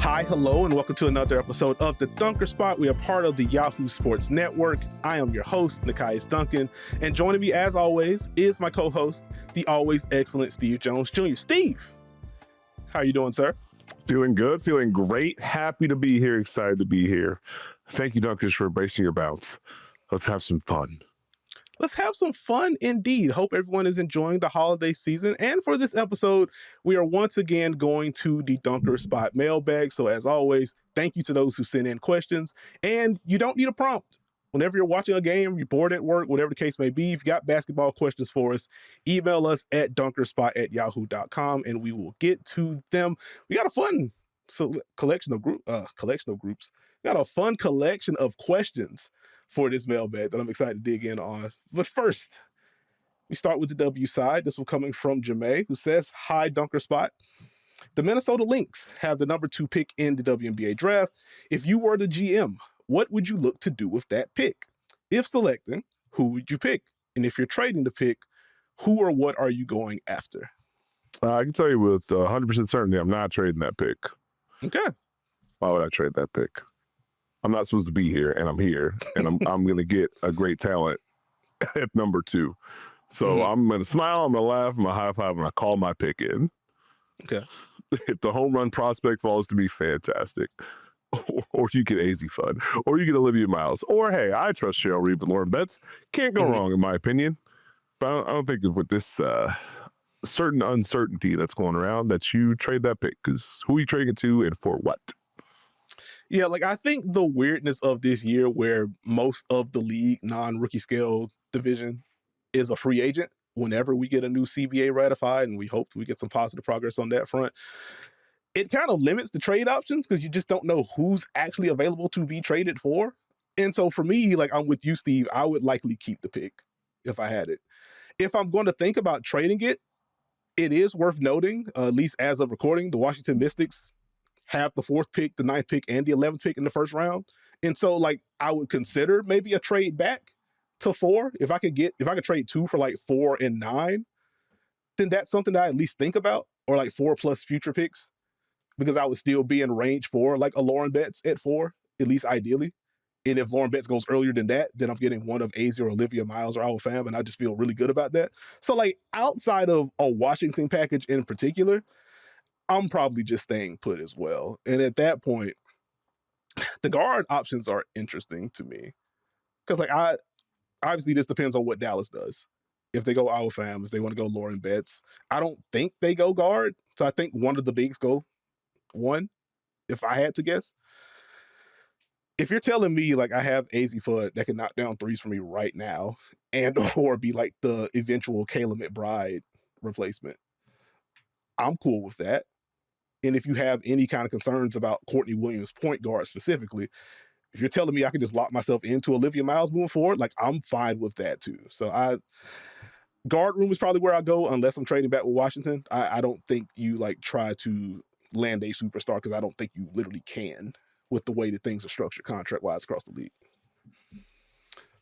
Hi, hello, and welcome to another episode of The Dunker Spot. We are part of the Yahoo Sports Network. I am your host, Nekias Duncan, and joining me, as always, is my co-host, the always excellent Steve Jones Jr. Steve, how are you doing, sir? Feeling good, feeling great, happy to be here, excited to be here. Thank you, Dunkers, for embracing your bounce. Let's have some fun. Let's have some fun indeed. Hope everyone is enjoying the holiday season. And for this episode, we are once again going to the Dunker Spot mailbag. So as always, thank you to those who sent in questions. And you don't need a prompt. Whenever you're watching a game, you're bored at work, whatever the case may be, if you got basketball questions for us, email us at dunkerspot@yahoo.com and we will get to them. We got a fun collection of groups. We got a fun collection of questions for this mailbag that I'm excited to dig in on. But first, we start with the W side. This one coming from Jamae, who says, "Hi, Dunker Spot. The Minnesota Lynx have the number 2 pick in the WNBA draft. If you were the GM, what would you look to do with that pick? If selecting, who would you pick? And if you're trading the pick, who or what are you going after?" I can tell you with 100% certainty, I'm not trading that pick. Okay. Why would I trade that pick? I'm not supposed to be here, and I'm here, and I'm going to get a great talent at number 2. So I'm going to smile, I'm going to laugh, I'm going to high five, I'm going to call my pick in. Okay. If the home run prospect falls to me, fantastic. Or you get AZ Fudd, or you get Olivia Miles, or hey, I trust Cheryl Reeve and Lauren Betts. Can't go wrong, in my opinion. But I don't think with this certain uncertainty that's going around that you trade that pick, because who are you trading it to and for what? Yeah, like I think the weirdness of this year where most of the league non-rookie scale division is a free agent whenever we get a new CBA ratified, and we hope we get some positive progress on that front. It kind of limits the trade options because you just don't know who's actually available to be traded for. And so for me, like I'm with you, Steve, I would likely keep the pick if I had it. If I'm going to think about trading it, it is worth noting, at least as of recording, the Washington Mystics have the 4th pick, the 9th pick, and the 11th pick in the first round. And so like I would consider maybe a trade back to 4. If I could trade 2 for like 4 and 9, then that's something that I at least think about, or like 4 plus future picks, because I would still be in range for like a Lauren Betts at 4, at least ideally. And if Lauren Betts goes earlier than that, then I'm getting one of AZ or Olivia Miles or Al Fam, and I just feel really good about that. So like outside of a Washington package in particular, I'm probably just staying put as well. And at that point, the guard options are interesting to me. Because like obviously this depends on what Dallas does. If they go Al Fam, if they want to go Lauren Betts, I don't think they go guard. So I think one of the bigs go 1, if I had to guess. If you're telling me like I have AZ Fudd that can knock down threes for me right now and or be like the eventual Kayla McBride replacement, I'm cool with that. And if you have any kind of concerns about Courtney Williams, point guard specifically, if you're telling me I can just lock myself into Olivia Miles moving forward, like I'm fine with that too. So guard room is probably where I go unless I'm trading back with Washington. I don't think you like try to land a superstar because I don't think you literally can with the way that things are structured contract-wise across the league.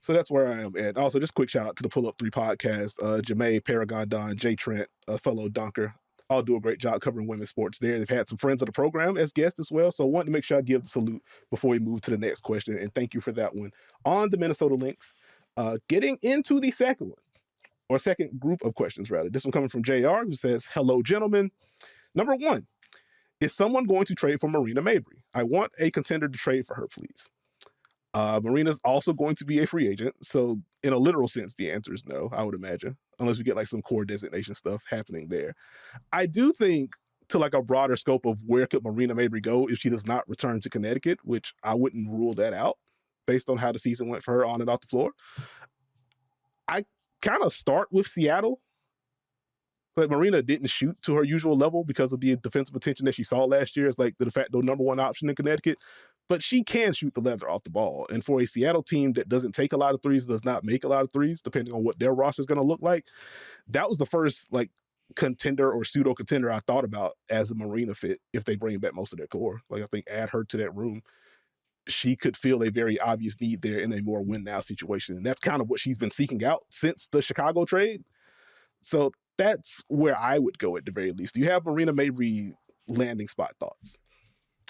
So that's where I am at. Also, just quick shout out to the Pull Up 3 podcast. Jamae, Paragon Don, Jay Trent, a fellow dunker, all do a great job covering women's sports there. They've had some friends of the program as guests as well. So I wanted to make sure I give the salute before we move to the next question. And thank you for that one. On the Minnesota Lynx, getting into the second one, or second group of questions rather. This one coming from JR, who says, "Hello, gentlemen. Number 1, is someone going to trade for Marina Mabrey? I want a contender to trade for her, please." Marina's also going to be a free agent. So in a literal sense, the answer is no, I would imagine, unless we get like some core designation stuff happening there. I do think to like a broader scope of where could Marina Mabrey go if she does not return to Connecticut, which I wouldn't rule that out based on how the season went for her on and off the floor. I kind of start with Seattle. Like Marina didn't shoot to her usual level because of the defensive attention that she saw last year as like the de facto number 1 option in Connecticut. But she can shoot the leather off the ball. And for a Seattle team that doesn't take a lot of threes, does not make a lot of threes, depending on what their roster is going to look like, that was the first like contender or pseudo contender I thought about as a Marina fit if they bring back most of their core. Like I think add her to that room, she could feel a very obvious need there in a more win now situation. And that's kind of what she's been seeking out since the Chicago trade. So that's where I would go at the very least. Do you have Marina Mabrey landing spot thoughts?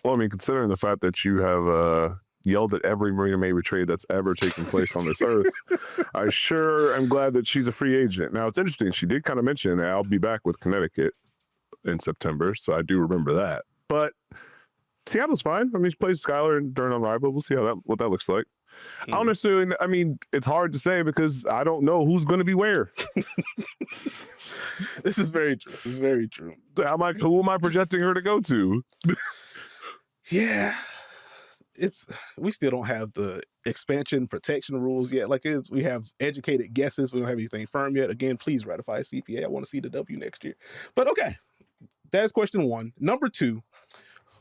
Well, I mean, considering the fact that you have yelled at every Marina Mabrey trade that's ever taken place on this earth, I sure am glad that she's a free agent. Now, it's interesting. She did kind of mention I'll be back with Connecticut in September, so I do remember that. But Seattle's fine. I mean, she plays Skylar during Unrivaled. We'll see what that looks like. I don't necessarily, I mean, it's hard to say because I don't know who's going to be where. This is very true. This is very true. Who am I projecting her to go to? Yeah. We still don't have the expansion protection rules yet. Like we have educated guesses. We don't have anything firm yet. Again, please ratify CPA. I want to see the W next year. But okay, that's question 1. Number 2,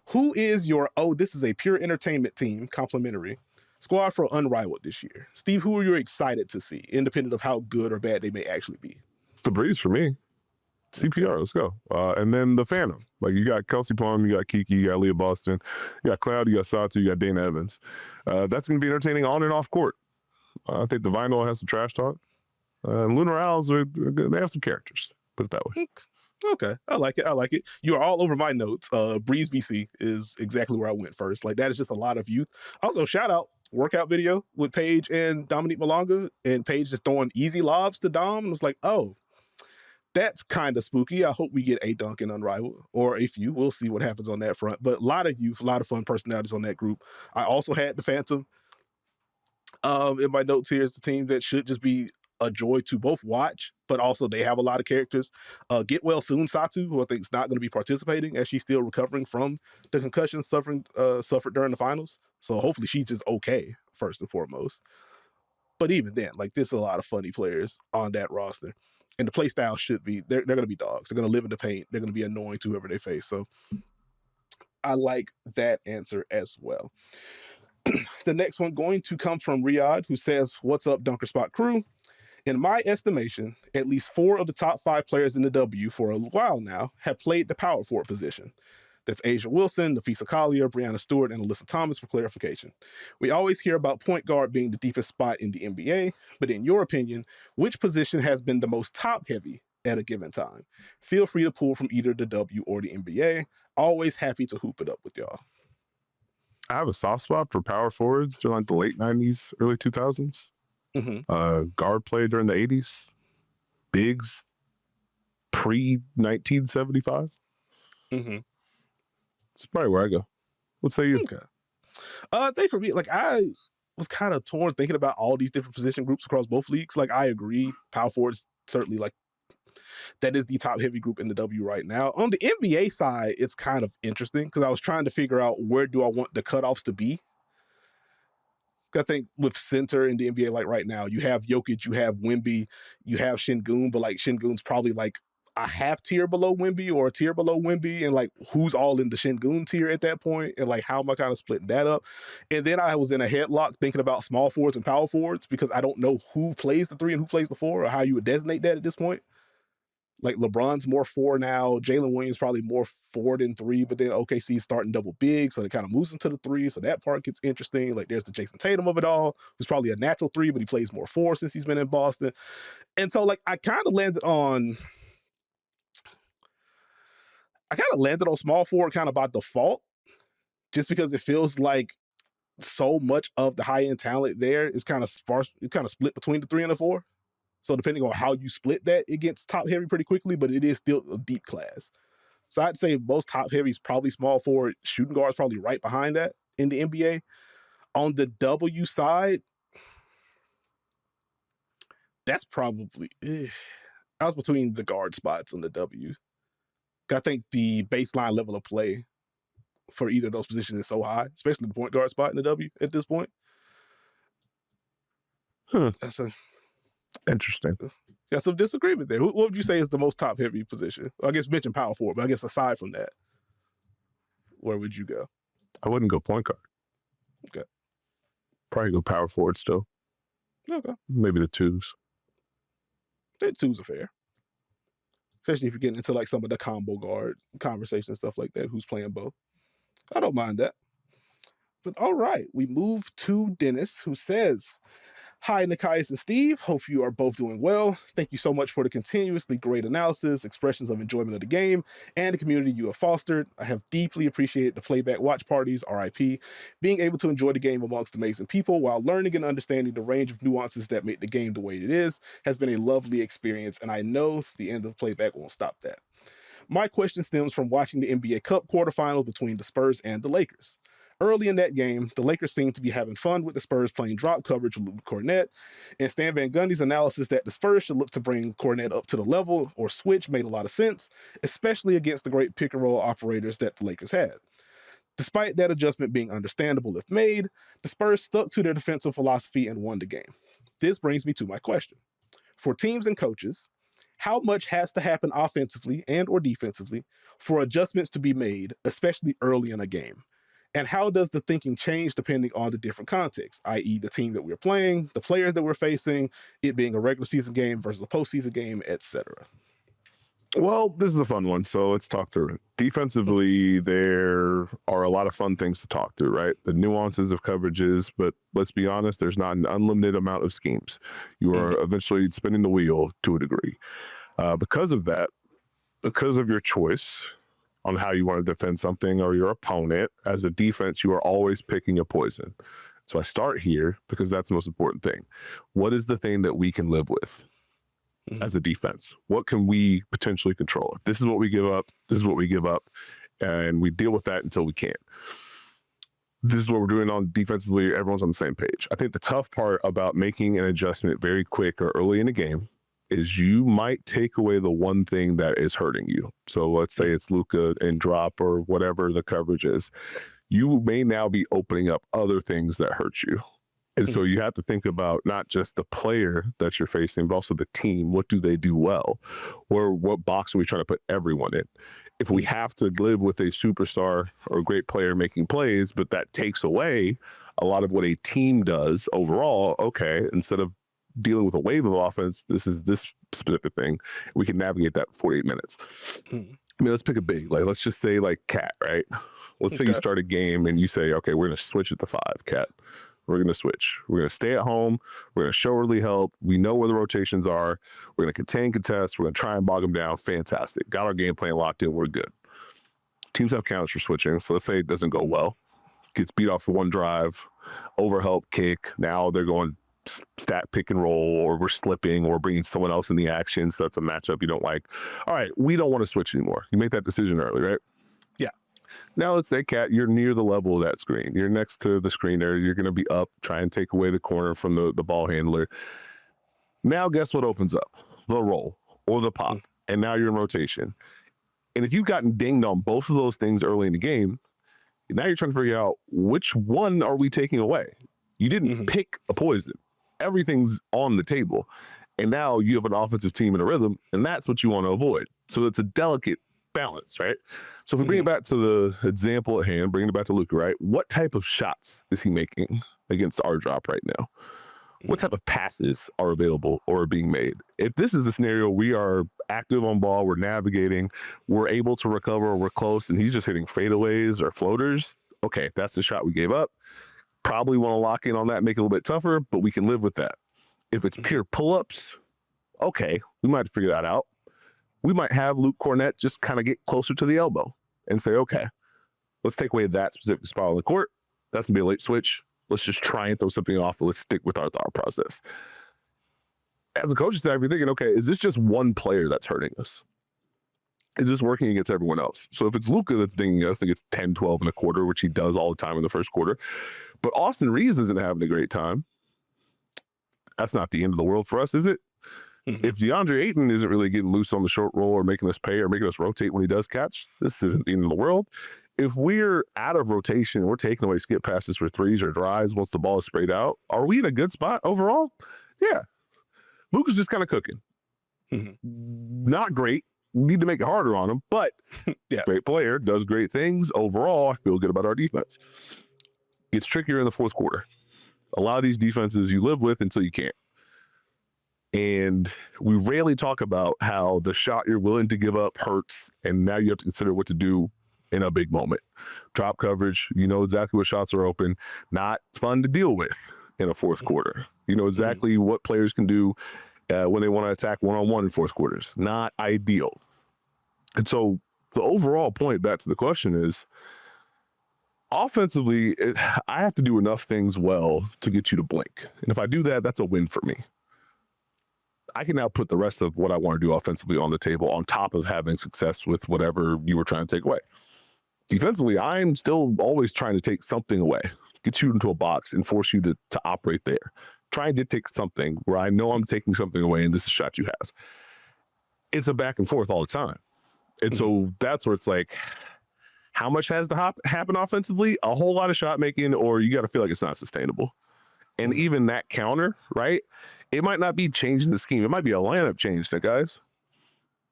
who is your, this is a pure entertainment team, complimentary, squad for Unrivaled this year? Steve, who are you excited to see, independent of how good or bad they may actually be? It's the breeze for me. CPR, let's go. And then the Phantom. Like, you got Kelsey Plum, you got Kiki, you got Leah Boston, you got Cloud, you got Satu, you got Dana Evans. That's going to be entertaining on and off court. I think the Vinyl has some trash talk. Lunar Owls, they have some characters, put it that way. Okay, I like it. I like it. You are all over my notes. Breeze BC is exactly where I went first. Like, that is just a lot of youth. Also, shout out workout video with Paige and Dominique Malonga, and Paige just throwing easy lobs to Dom. And it was like, oh, that's kind of spooky. I hope we get a Duncan Unrivaled, or a few. We'll see what happens on that front. But a lot of youth, a lot of fun personalities on that group. I also had the Phantom. In my notes here is the team that should just be a joy to both watch, but also they have a lot of characters. Get well soon, Satu, who I think is not going to be participating as she's still recovering from the concussion suffered during the finals. So hopefully she's just okay, first and foremost. But even then, like, there's a lot of funny players on that roster. And the play style should be, they're going to be dogs. They're going to live in the paint. They're going to be annoying to whoever they face. So I like that answer as well. The next one going to come from Riyadh, who says, "What's up, Dunker Spot crew? In my estimation, at least 4 of the top 5 players in the W for a while now have played the power forward position. That's Asia Wilson, Nafisa Collier, Brianna Stewart, and Alyssa Thomas for clarification. We always hear about point guard being the deepest spot in the NBA, but in your opinion, which position has been the most top-heavy at a given time? Feel free to pull from either the W or the NBA. Always happy to hoop it up with y'all." I have a soft spot for power forwards during like the late 90s, early 2000s. Guard play during the 80s. Bigs pre-1975. It's probably where I go. What say you? Okay. I think for me, like, I was kind of torn thinking about all these different position groups across both leagues. Like, I agree, power forwards certainly, like, that is the top heavy group in the W right now. On the NBA side, it's kind of interesting because I was trying to figure out where do I want the cutoffs to be. I think with center in the NBA, like right now, you have Jokic, you have Wemby, you have Şengün, but like Şengün's probably like a half tier below Wemby or a tier below Wemby, and like who's all in the Şengün tier at that point, and like how am I kind of splitting that up? And then I was in a headlock thinking about small forwards and power forwards because I don't know who plays the 3 and who plays the 4 or how you would designate that at this point. Like LeBron's more 4 now, Jalen Williams probably more 4 than 3, but then OKC's starting double big, so it kind of moves him to the 3, so that part gets interesting. Like there's the Jason Tatum of it all, who's probably a natural 3, but he plays more 4 since he's been in Boston. And so like I kind of landed on small forward kind of by default, just because it feels like so much of the high-end talent there is kind of sparse, it kind of split between the 3 and the 4. So depending on how you split that, it gets top heavy pretty quickly, but it is still a deep class. So I'd say most top heavy is probably small forward. Shooting guard is probably right behind that in the NBA. On the W side, that's probably, I was between the guard spots on the W. I think the baseline level of play for either of those positions is so high, especially the point guard spot in the W at this point. That's interesting. Got some disagreement there. What would you say is the most top heavy position? I guess mention power forward, but I guess aside from that, where would you go? I wouldn't go point guard. Okay. Probably go power forward still. Okay. Maybe the 2s. The 2s are fair. Especially if you're getting into like some of the combo guard conversation, stuff like that, who's playing both. I don't mind that. But all right, we move to Dennis, who says, Hi, Nekias and Steve. Hope you are both doing well. Thank you so much for the continuously great analysis, expressions of enjoyment of the game, and the community you have fostered. I have deeply appreciated the playback watch parties, RIP, being able to enjoy the game amongst amazing people while learning and understanding the range of nuances that make the game the way it is has been a lovely experience, and I know the end of playback won't stop that. My question stems from watching the NBA Cup quarterfinals between the Spurs and the Lakers. Early in that game, the Lakers seemed to be having fun with the Spurs playing drop coverage with Luke Cornett, and Stan Van Gundy's analysis that the Spurs should look to bring Cornett up to the level or switch made a lot of sense, especially against the great pick and roll operators that the Lakers had. Despite that adjustment being understandable if made, the Spurs stuck to their defensive philosophy and won the game. This brings me to my question. For teams and coaches, how much has to happen offensively and or defensively for adjustments to be made, especially early in a game? And how does the thinking change depending on the different contexts, i.e. the team that we're playing, the players that we're facing, it being a regular season game versus a postseason game, etc.? Well, this is a fun one, so let's talk through it. Defensively, there are a lot of fun things to talk through, right? The nuances of coverages, but let's be honest, there's not an unlimited amount of schemes. You are eventually spinning the wheel to a degree. Because of that, because of your choice on how you want to defend something or your opponent, as a defense, you are always picking a poison. So I start here because that's the most important thing. What is the thing that we can live with as a defense? What can we potentially control? If this is what we give up, this is what we give up, and we deal with that until we can't. This is what we're doing on defensively. Everyone's on the same page. I think the tough part about making an adjustment very quick or early in the game is you might take away the one thing that is hurting you. So let's say it's Luka and drop or whatever the coverage is. You may now be opening up other things that hurt you. And so you have to think about not just the player that you're facing, but also the team. What do they do well? Or what box are we trying to put everyone in? If we have to live with a superstar or a great player making plays, but that takes away a lot of what a team does overall, okay, instead of dealing with a wave of offense, this is this specific thing. We can navigate that in 48 minutes. I mean, let's pick a big, like, let's just say like Cat, right? Let's say you start a game and you say, okay, we're going to switch at the 5, Cat. We're going to switch. We're going to stay at home. We're going to show early help. We know where the rotations are. We're going to contain, contest. We're going to try and bog them down. Fantastic. Got our game plan locked in. We're good. Teams have counters for switching. So let's say it doesn't go well. Gets beat off for one drive. Overhelp kick. Now they're going stat pick and roll, or we're slipping, or bringing someone else in the action. So that's a matchup you don't like. All right, we don't want to switch anymore. You make that decision early, right? Yeah. Now let's say, Cat, you're near the level of that screen. You're next to the screener. You're going to be up, try and take away the corner from the ball handler. Now guess what opens up? The roll or the pop. And now you're in rotation. And if you've gotten dinged on both of those things early in the game, now you're trying to figure out which one are we taking away? You didn't pick a poison. Everything's on the table. And now you have an offensive team in a rhythm, and that's what you want to avoid. So it's a delicate balance, right? So if we bring it back to the example at hand, bringing it back to Luka, right? What type of shots is he making against our drop right now? What type of passes are available or are being made? If this is a scenario, we are active on ball, we're navigating, we're able to recover, we're close, and he's just hitting fadeaways or floaters, okay, if that's the shot we gave up, probably want to lock in on that, make it a little bit tougher, but we can live with that. If it's pure pull-ups, okay, we might figure that out. We might have Luke Cornett just kind of get closer to the elbow and say, okay, let's take away that specific spot on the court. That's going to be a late switch. Let's just try and throw something off, but let's stick with our thought process. As a coaching staff, you're thinking, okay, is this just one player that's hurting us? Is this working against everyone else? So if it's Luka that's dinging us, I think it's 10, 12 in a quarter, which he does all the time in the first quarter. But Austin Reeves isn't having a great time. That's not the end of the world for us, is it? If DeAndre Ayton isn't really getting loose on the short roll or making us pay or making us rotate when he does catch, this isn't the end of the world. If we're out of rotation, we're taking away skip passes for threes or drives once the ball is sprayed out, are we in a good spot overall? Yeah. Luka's just kind of cooking. Not great. Need to make it harder on him, but great player, does great things. Overall, I feel good about our defense. Gets trickier in the fourth quarter. A lot of these defenses you live with until you can't. And we rarely talk about how the shot you're willing to give up hurts, and now you have to consider what to do in a big moment. Drop coverage, you know exactly what shots are open. Not fun to deal with in a fourth quarter. You know exactly what players can do when they want to attack one-on-one in fourth quarters. Not ideal. And so the overall point back to the question is, offensively, I have to do enough things well to get you to blink. And if I do that, that's a win for me. I can now put the rest of what I want to do offensively on the table on top of having success with whatever you were trying to take away. Defensively, I'm still always trying to take something away, get you into a box and force you to operate there. Try and dictate something where I know I'm taking something away and this is a shot you have. It's a back and forth all the time. And so that's where it's like, how much has to happen offensively? A whole lot of shot making, or you got to feel like it's not sustainable. And even that counter, right? It might not be changing the scheme. It might be a lineup change, guys.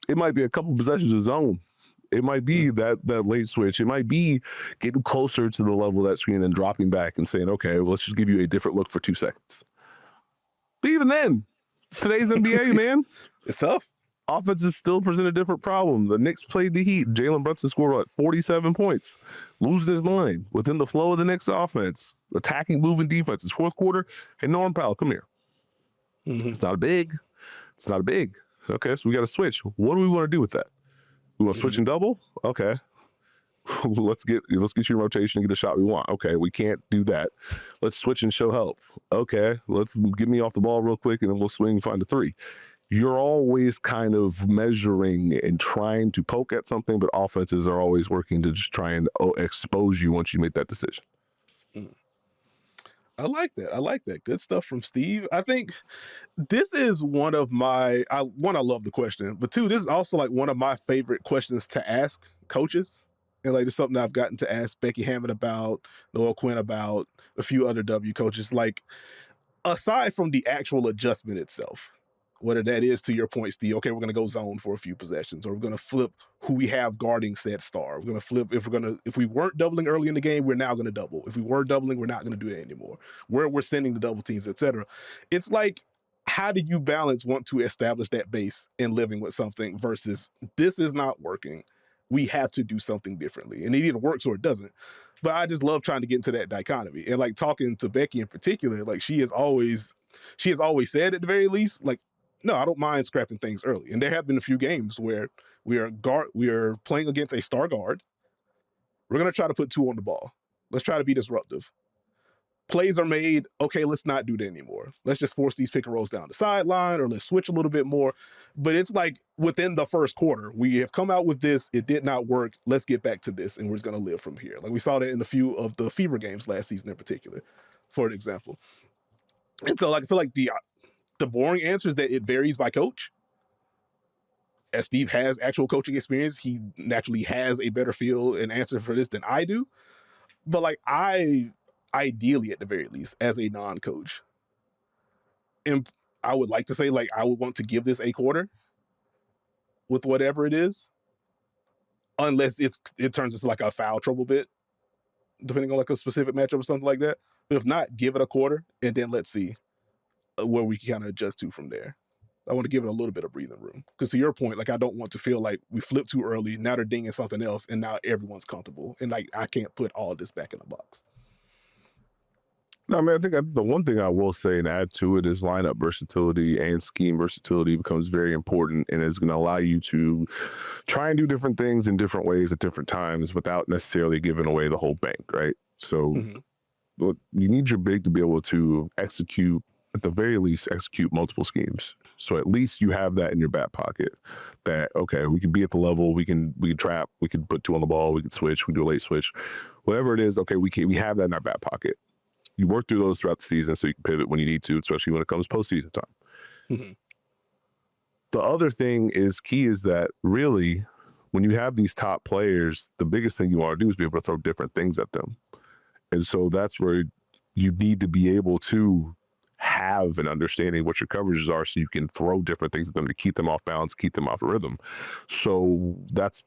It might be a couple possessions of zone. It might be that late switch. It might be getting closer to the level of that screen and dropping back and saying, okay, well, let's just give you a different look for 2 seconds. But even then, it's today's NBA, man. It's tough. Offenses still present a different problem. The Knicks played the Heat. Jalen Brunson scored, 47 points. Losing his mind within the flow of the Knicks offense. Attacking, moving defenses. Fourth quarter, hey, Norm Powell, come here. It's not a big. Okay, so we got to switch. What do we want to do with that? We want to switch and double? Okay. let's get you in rotation and get a shot we want. Okay, we can't do that. Let's switch and show help. Okay, let's get me off the ball real quick and then we'll swing and find a 3. You're always kind of measuring and trying to poke at something, but offenses are always working to just try and expose you once you make that decision. I like that. Good stuff from Steve. I think this is one of my, I love the question, but 2, this is also like one of my favorite questions to ask coaches. And like, it's something I've gotten to ask Becky Hammond about, Noel Quinn about, a few other W coaches. Like, aside from the actual adjustment itself, whether that is, to your point, Steve, okay, we're going to go zone for a few possessions, or we're going to flip who we have guarding said star. We're going to flip, if we weren't doubling early in the game, we're now going to double. If we were doubling, we're not going to do it anymore. Where we're sending the double teams, etc. It's like, how do you balance want to establish that base and living with something versus this is not working? We have to do something differently. And it either works or it doesn't. But I just love trying to get into that dichotomy. And like, talking to Becky in particular, like, she has always said, at the very least, like, no, I don't mind scrapping things early. And there have been a few games where we are playing against a star guard. We're going to try to put 2 on the ball. Let's try to be disruptive. Plays are made. Okay, let's not do that anymore. Let's just force these pick and rolls down the sideline, or let's switch a little bit more. But it's like, within the first quarter, we have come out with this. It did not work. Let's get back to this, and we're just going to live from here. Like, we saw that in a few of the Fever games last season in particular, for an example. And so, like, I feel like the boring answer is that it varies by coach. As Steve has actual coaching experience, he naturally has a better feel and answer for this than I do. But like, I, ideally, at the very least, as a non-coach, and I would like to say, like, I would want to give this a quarter with whatever it is, unless it turns into like a foul trouble bit, depending on like a specific matchup or something like that. But if not, give it a quarter, and then let's see where we can kind of adjust to from there. I want to give it a little bit of breathing room. Because to your point, like, I don't want to feel like we flipped too early, now they're dinging something else, and now everyone's comfortable. And like, I can't put all this back in the box. No, I mean, I think the one thing I will say and add to it is lineup versatility and scheme versatility becomes very important, and is going to allow you to try and do different things in different ways at different times without necessarily giving away the whole bank, right? So you need your big to be able to execute, at the very least, execute multiple schemes. So at least you have that in your back pocket, that, okay, we can be at the level, we can trap, we can put 2 on the ball, we can switch, we can do a late switch, whatever it is. Okay, we have that in our back pocket. You work through those throughout the season so you can pivot when you need to, especially when it comes postseason time. The other thing is key is that really, when you have these top players, the biggest thing you want to do is be able to throw different things at them. And so that's where you need to be able to have an understanding what your coverages are, so you can throw different things at them to keep them off balance, keep them off rhythm. So that's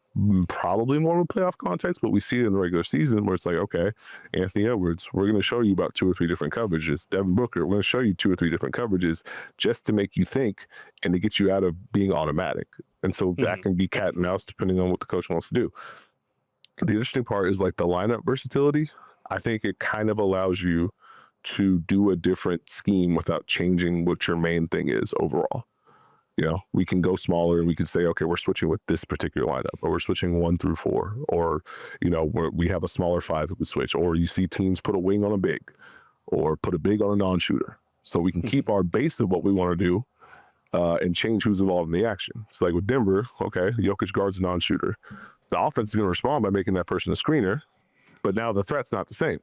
probably more of a playoff context, but we see it in the regular season where it's like, okay, Anthony Edwards, we're going to show you about 2 or 3 different coverages. Devin Booker, we're going to show you 2 or 3 different coverages just to make you think and to get you out of being automatic. And so that can be cat and mouse depending on what the coach wants to do. The interesting part is like the lineup versatility. I think it kind of allows you to do a different scheme without changing what your main thing is overall. You know, we can go smaller and we can say, okay, we're switching with this particular lineup, or we're switching 1 through 4, or, you know, we have a smaller 5 that we switch, or you see teams put a wing on a big, or put a big on a non-shooter. So we can keep our base of what we want to do and change who's involved in the action. So like with Denver, okay, Jokic guards a non-shooter. The offense is going to respond by making that person a screener, but now the threat's not the same.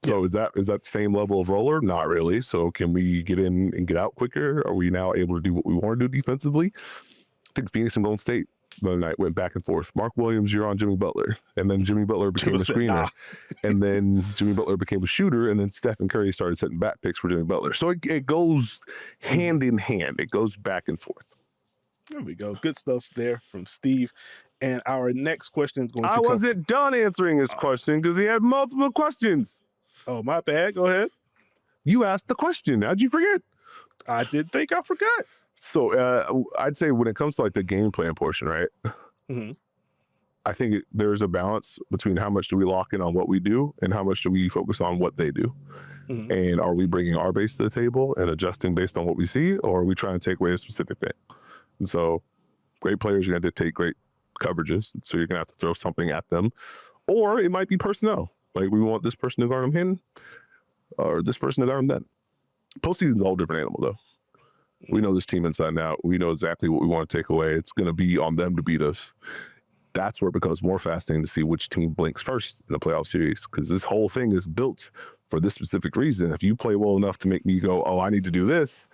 So is that the same level of roller? Not really. So can we get in and get out quicker? Are we now able to do what we want to do defensively? I think Phoenix and Golden State the other night went back and forth. Mark Williams, you're on Jimmy Butler. And then Jimmy Butler became a screener. And then Jimmy Butler became a shooter. And then Stephen Curry started setting back picks for Jimmy Butler. So it goes hand in hand. It goes back and forth. There we go. Good stuff there from Steve. And our next question is going to I wasn't done answering his question because he had multiple questions. Oh, my bad. Go ahead. You asked the question. How'd you forget? I did think I forgot. So I'd say when it comes to like the game plan portion, right? Mm-hmm. I think there's a balance between how much do we lock in on what we do and how much do we focus on what they do. Mm-hmm. And are we bringing our base to the table and adjusting based on what we see, or are we trying to take away a specific thing? And so great players are going to dictate great coverages. So you're going to have to throw something at them. Or it might be personnel. Like we want this person to guard him in or this person to guard him then. Postseason's a whole different animal though. We know this team inside and out. We know exactly what we want to take away. It's going to be on them to beat us. That's where it becomes more fascinating to see which team blinks first in the playoff series, because this whole thing is built for this specific reason. If you play well enough to make me go, oh, I need to do this,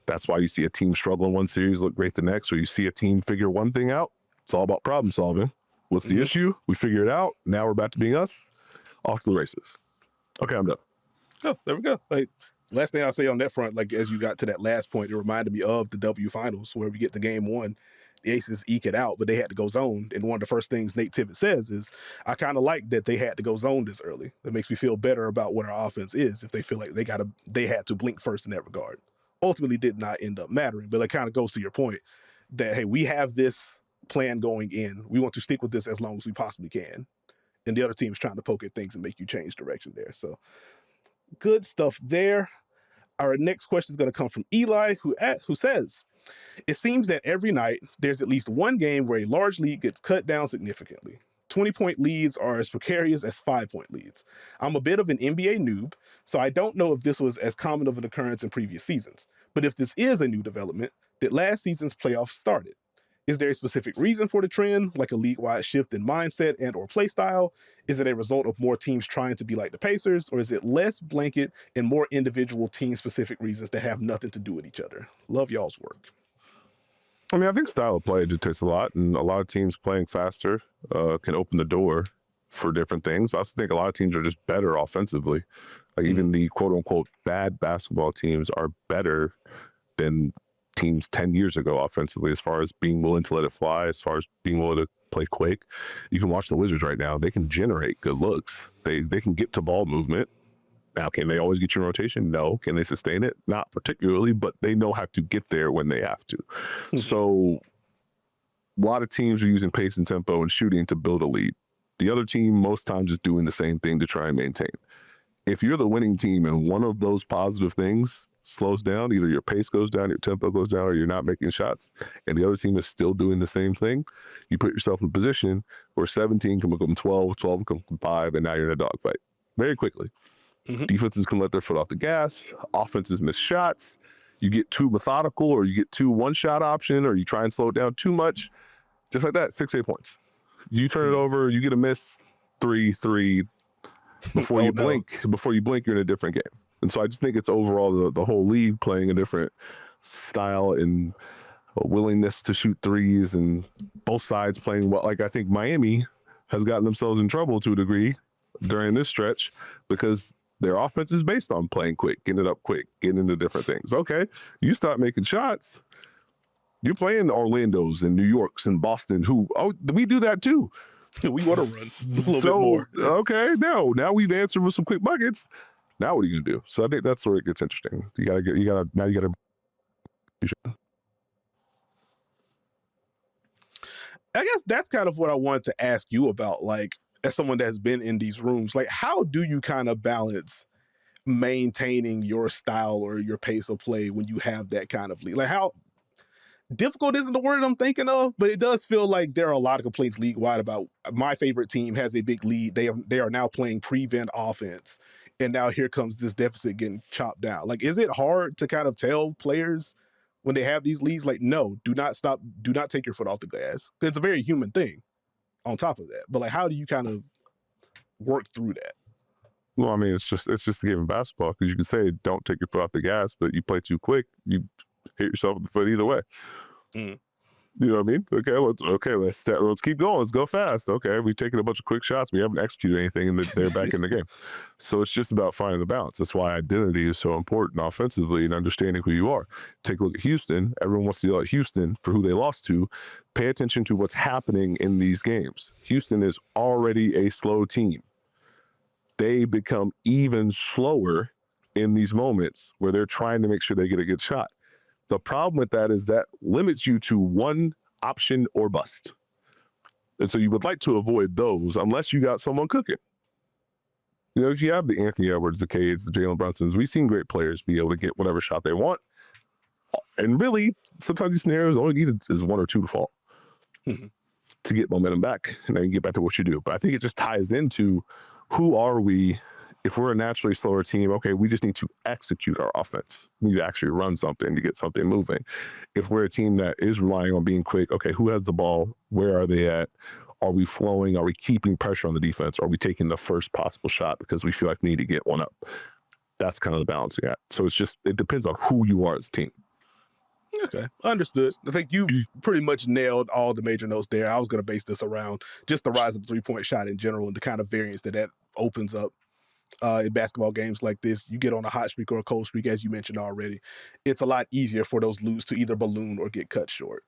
that's why you see a team struggle in one series, look great the next, or you see a team figure one thing out. It's all about problem solving. What's the issue? We figure it out. Now we're back to being us. Off to the races. Okay, I'm done. Oh, there we go. Like, last thing I'll say on that front, like as you got to that last point, it reminded me of the W Finals where we get to game 1, the Aces eke it out, but they had to go zone. And one of the first things Nate Tibbet says is, I kind of like that they had to go zone this early. That makes me feel better about what our offense is if they feel like they had to blink first in that regard. Ultimately did not end up mattering, but it kind of goes to your point that, hey, we have this plan going in. We want to stick with this as long as we possibly can. And the other team's trying to poke at things and make you change direction there. So good stuff there. Our next question is going to come from Eli, who says, it seems that every night there's at least one game where a large lead gets cut down significantly. 20-point leads are as precarious as 5-point leads. I'm a bit of an NBA noob, so I don't know if this was as common of an occurrence in previous seasons. But if this is a new development, did last season's playoffs started? Is there a specific reason for the trend, like a league-wide shift in mindset and or play style? Is it a result of more teams trying to be like the Pacers, or is it less blanket and more individual team-specific reasons that have nothing to do with each other? Love y'all's work. I mean, I think style of play dictates a lot, and a lot of teams playing faster can open the door for different things. But I also think a lot of teams are just better offensively. Like even the quote-unquote bad basketball teams are better than teams 10 years ago offensively, as far as being willing to let it fly, as far as being willing to play quick. You can watch the Wizards right now. They can generate good looks. They can get to ball movement. Now, can they always get you in rotation? No. Can they sustain it? Not particularly, but they know how to get there when they have to. So a lot of teams are using pace and tempo and shooting to build a lead. The other team most times is doing the same thing to try and maintain. If you're the winning team and one of those positive things slows down, either your pace goes down, your tempo goes down, or you're not making shots, and the other team is still doing the same thing, you put yourself in a position where 17 can become 12, 12 can become 5, and now you're in a dogfight very quickly. Defenses can let their foot off the gas. Offenses miss shots. You get too methodical, or you get too one-shot option, or you try and slow it down too much. Just like that, 6-8 points. You turn it over, you get a miss, 3-3. Before you blink, you're in a different game. And so I just think it's overall the whole league playing a different style and a willingness to shoot threes, and both sides playing well. Like I think Miami has gotten themselves in trouble to a degree during this stretch because their offense is based on playing quick, getting it up quick, getting into different things. Okay, you start making shots. You're playing Orlando's and New York's and Boston, we do that too. We want to run a little bit more. Okay, now we've answered with some quick buckets. Now what are you gonna do? So I think that's where it gets interesting. You gotta. I guess that's kind of what I wanted to ask you about, like, as someone that has been in these rooms, like, how do you kind of balance maintaining your style or your pace of play when you have that kind of lead? Like, how difficult isn't the word I'm thinking of, but it does feel like there are a lot of complaints league-wide about my favorite team has a big lead. They are now playing prevent offense, and now here comes this deficit getting chopped down. Like, is it hard to kind of tell players when they have these leads, like, no, do not stop, do not take your foot off the gas? It's a very human thing on top of that. But, like, how do you kind of work through that? Well, I mean, it's just a game of basketball, because you can say don't take your foot off the gas, but you play too quick, you hit yourself with the foot either way. You know what I mean? Let's keep going. Let's go fast. Okay, we've taken a bunch of quick shots. We haven't executed anything, and they're back in the game. So it's just about finding the balance. That's why identity is so important offensively and understanding who you are. Take a look at Houston. Everyone wants to yell at Houston for who they lost to. Pay attention to what's happening in these games. Houston is already a slow team. They become even slower in these moments where they're trying to make sure they get a good shot. The problem with that is that limits you to one option or bust. And so you would like to avoid those unless you got someone cooking. You know, if you have the Anthony Edwards, the Cades, the Jalen Brunsons, we've seen great players be able to get whatever shot they want. And really, sometimes these scenarios only need is one or two to fall to get momentum back. And then you get back to what you do. But I think it just ties into who are we. If we're a naturally slower team, okay, we just need to execute our offense. We need to actually run something to get something moving. If we're a team that is relying on being quick, okay, who has the ball? Where are they at? Are we flowing? Are we keeping pressure on the defense? Are we taking the first possible shot because we feel like we need to get one up? That's kind of the balancing act. So it depends on who you are as a team. Okay, understood. I think you pretty much nailed all the major notes there. I was going to base this around just the rise of the three-point shot in general and the kind of variance that opens up. In basketball games like this, you get on a hot streak or a cold streak, as you mentioned already, it's a lot easier for those loos to either balloon or get cut short.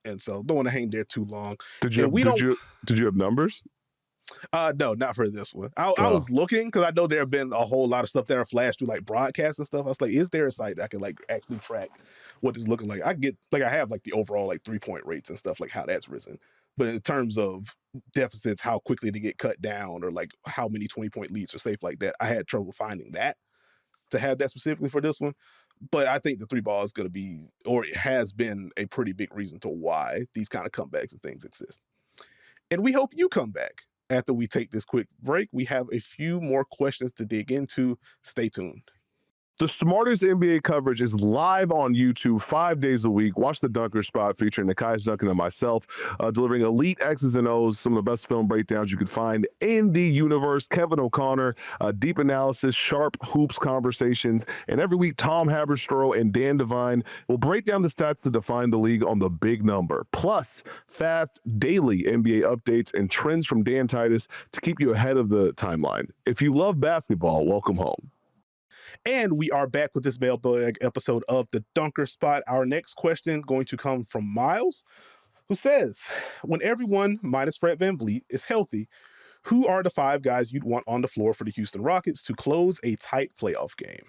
And so don't want to hang there too long. Did you have numbers? No, not for this one. I was looking because I know there have been a whole lot of stuff that are flashed through like broadcasts and stuff. I was like, is there a site that I can like actually track what it's looking like? I have like the overall like 3-point rates and stuff, like how that's risen. But in terms of deficits, how quickly to get cut down, or like how many 20-point leads are safe like that, I had trouble finding that to have that specifically for this one. But I think the three ball is going to be, or it has been, a pretty big reason to why these kind of comebacks and things exist. And we hope you come back after we take this quick break. We have a few more questions to dig into. Stay tuned. The smartest NBA coverage is live on YouTube 5 days a week. Watch the Dunker Spot featuring Nekias, Duncan, and myself, delivering elite X's and O's, some of the best film breakdowns you could find in the universe. Kevin O'Connor, deep analysis, sharp hoops conversations, and every week Tom Haberstroh and Dan Devine will break down the stats to define the league on the big number. Plus, fast daily NBA updates and trends from Dan Titus to keep you ahead of the timeline. If you love basketball, welcome home. And we are back with this mailbag episode of the Dunker Spot. Our next question going to come from Miles, who says, when everyone minus Fred VanVleet is healthy, who are the 5 guys you'd want on the floor for the Houston Rockets to close a tight playoff game?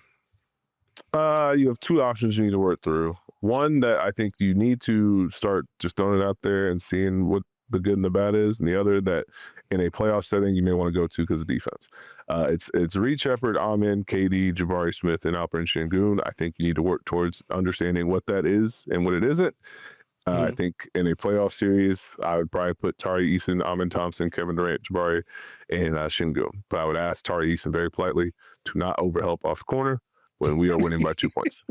You have 2 options you need to work through. One that I think you need to start just throwing it out there and seeing what the good and the bad is, and the other that in a playoff setting you may want to go to because of defense. It's Reed Shepherd, Amen, KD, Jabari Smith, and Alperen Sengun. I think you need to work towards understanding what that is and what it isn't. I think in a playoff series, I would probably put Tari Eason, Amen Thompson, Kevin Durant, Jabari, and Sengun. But I would ask Tari Eason very politely to not overhelp off the corner when we are winning by 2 points.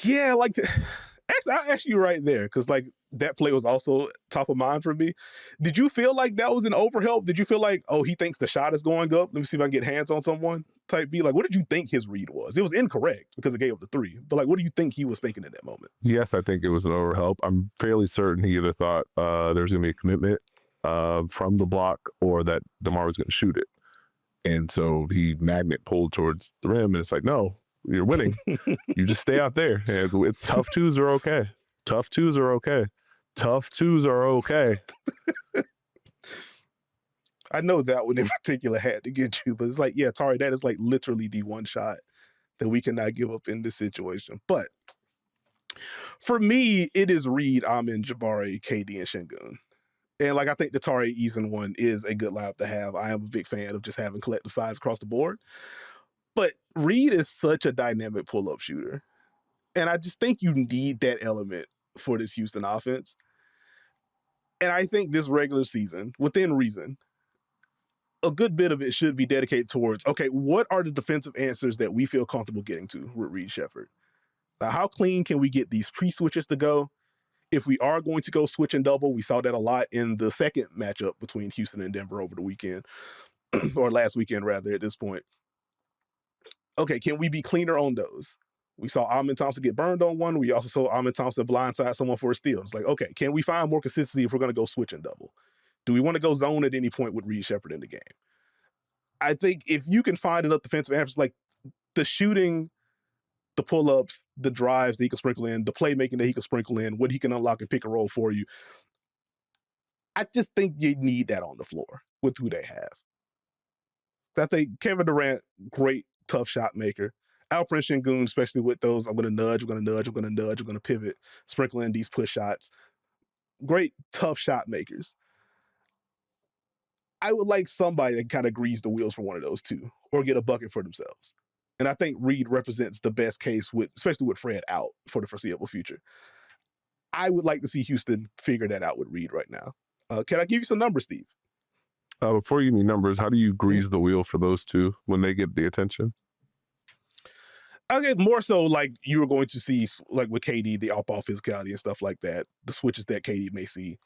Yeah, like, actually, I'll ask you right there, because like that play was also top of mind for me. Did you feel like that was an overhelp? Did you feel like, oh, he thinks the shot is going up, let me see if I can get hands on someone type B? Like, what did you think his read was? It was incorrect because it gave up the 3. But like, what do you think he was thinking in that moment? Yes, I think it was an overhelp. I'm fairly certain he either thought there's going to be a commitment from the block or that DeMar was going to shoot it. And so he magnet pulled towards the rim, and it's like, no, you're winning. You just stay out there. And tough twos are okay. Tough twos are okay. Tough twos are okay. I know that one in particular had to get you, but it's like, yeah, Tari, that is like literally the one shot that we cannot give up in this situation. But for me, it is Reed, Amen, Jabari, KD, and Sengun. And like, I think the Tari Eason one is a good lineup to have. I am a big fan of just having collective size across the board. But Reed is such a dynamic pull-up shooter. And I just think you need that element for this Houston offense. And I think this regular season, within reason, a good bit of it should be dedicated towards, okay, what are the defensive answers that we feel comfortable getting to with Reed Shepherd? Now, how clean can we get these pre-switches to go? If we are going to go switch and double, we saw that a lot in the second matchup between Houston and Denver over the weekend, or last weekend rather at this point. Okay, can we be cleaner on those? We saw Amin Thompson get burned on one. We also saw Amin Thompson blindside someone for a steal. It's like, okay, can we find more consistency if we're going to go switch and double? Do we want to go zone at any point with Reed Shepherd in the game? I think if you can find enough defensive answers, like the shooting, the pull-ups, the drives that he can sprinkle in, the playmaking that he can sprinkle in, what he can unlock and pick and roll for you, I just think you need that on the floor with who they have. I think Kevin Durant, great tough shot maker. Alperen Sengun, especially with those, I'm going to nudge, I'm going to nudge, I'm going to nudge, I'm going to pivot, sprinkle in these push shots. Great tough shot makers. I would like somebody that kind of grease the wheels for one of those two or get a bucket for themselves. And I think Reed represents the best case, with, especially with Fred out for the foreseeable future. I would like to see Houston figure that out with Reed right now. Can I give you some numbers, Steve? Before you give me numbers, how do you grease the wheel for those two when they get the attention? Okay, more so like you were going to see, like with KD, the off-ball physicality and stuff like that, the switches that KD may see,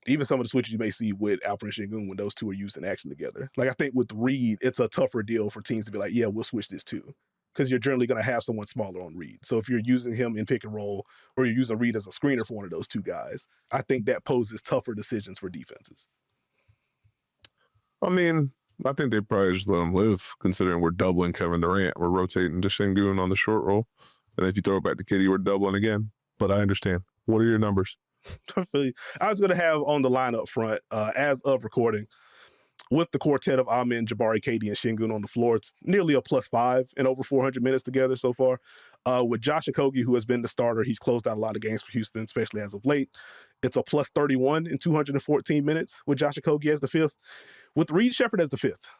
even some of the switches you may see with Alperen Sengun when those two are used in action together. Like I think with Reed, it's a tougher deal for teams to be like, yeah, we'll switch this too, because you're generally going to have someone smaller on Reed. So if you're using him in pick and roll or you're using Reed as a screener for one of those two guys, I think that poses tougher decisions for defenses. I mean, I think they probably just let him live, considering we're doubling Kevin Durant. We're rotating to Sengun on the short roll. And if you throw it back to KD, we're doubling again. But I understand. What are your numbers? I feel you. I was going to have on the line up front, as of recording, with the quartet of Amin, Jabari, KD, and Sengun on the floor, it's nearly a +5 in over 400 minutes together so far. With Josh Okogie, who has been the starter, he's closed out a lot of games for Houston, especially as of late. It's a +31 in 214 minutes with Josh Okogie as the fifth. With Reed Shepherd as the fifth,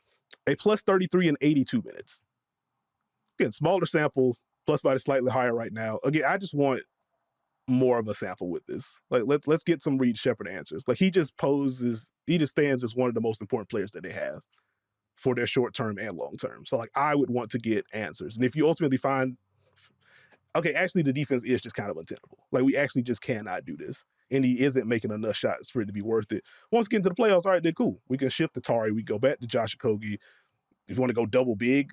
a +33 in 82 minutes. Again, smaller sample, plus by slightly higher right now. Again, I just want more of a sample with this. Like let's get some Reed Shepherd answers. Like he just stands as one of the most important players that they have for their short term and long term. So like I would want to get answers. And if you ultimately find, okay, actually the defense is just kind of untenable. Like we actually just cannot do this. And he isn't making enough shots for it to be worth it. Once we get into the playoffs, all right, then cool. We can shift to Tari. We go back to Josh Okogie. If you want to go double big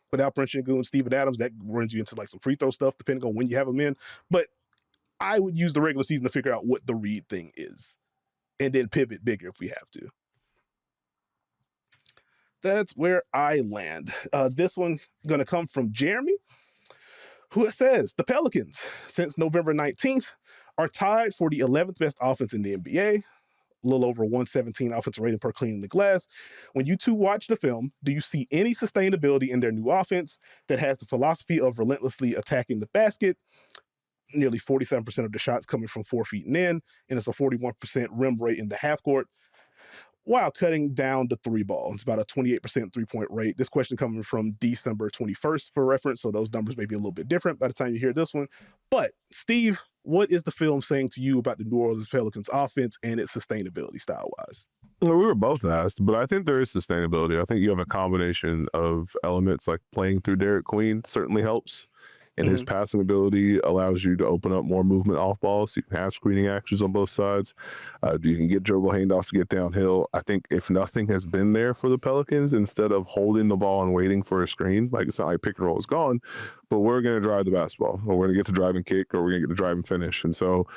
without Prince Sengun and Steven Adams, that runs you into like some free throw stuff, depending on when you have them in. But I would use the regular season to figure out what the Reed thing is and then pivot bigger if we have to. That's where I land. This one going to come from Jeremy, who says, the Pelicans, since November 19th, are tied for the 11th best offense in the NBA, a little over 117 offensive rating per cleaning the glass. When you two watch the film, do you see any sustainability in their new offense that has the philosophy of relentlessly attacking the basket? Nearly 47% of the shots coming from 4 feet and in, and it's a 41% rim rate in the half court, while cutting down the three ball. It's about a 28% three-point rate. This question coming from December 21st for reference, so those numbers may be a little bit different by the time you hear this one. But, Steve, what is the film saying to you about the New Orleans Pelicans offense and its sustainability style-wise? Well, we were both asked, but I think there is sustainability. I think you have a combination of elements, like playing through Derek Queen certainly helps. And his passing ability allows you to open up more movement off ball, so you can have screening actions on both sides. You can get dribble handoffs to get downhill. I think if nothing has been there for the Pelicans, instead of holding the ball and waiting for a screen, like it's not like pick and roll is gone, but we're going to drive the basketball, or we're going to get to drive and kick, or we're going to get to drive and finish. And so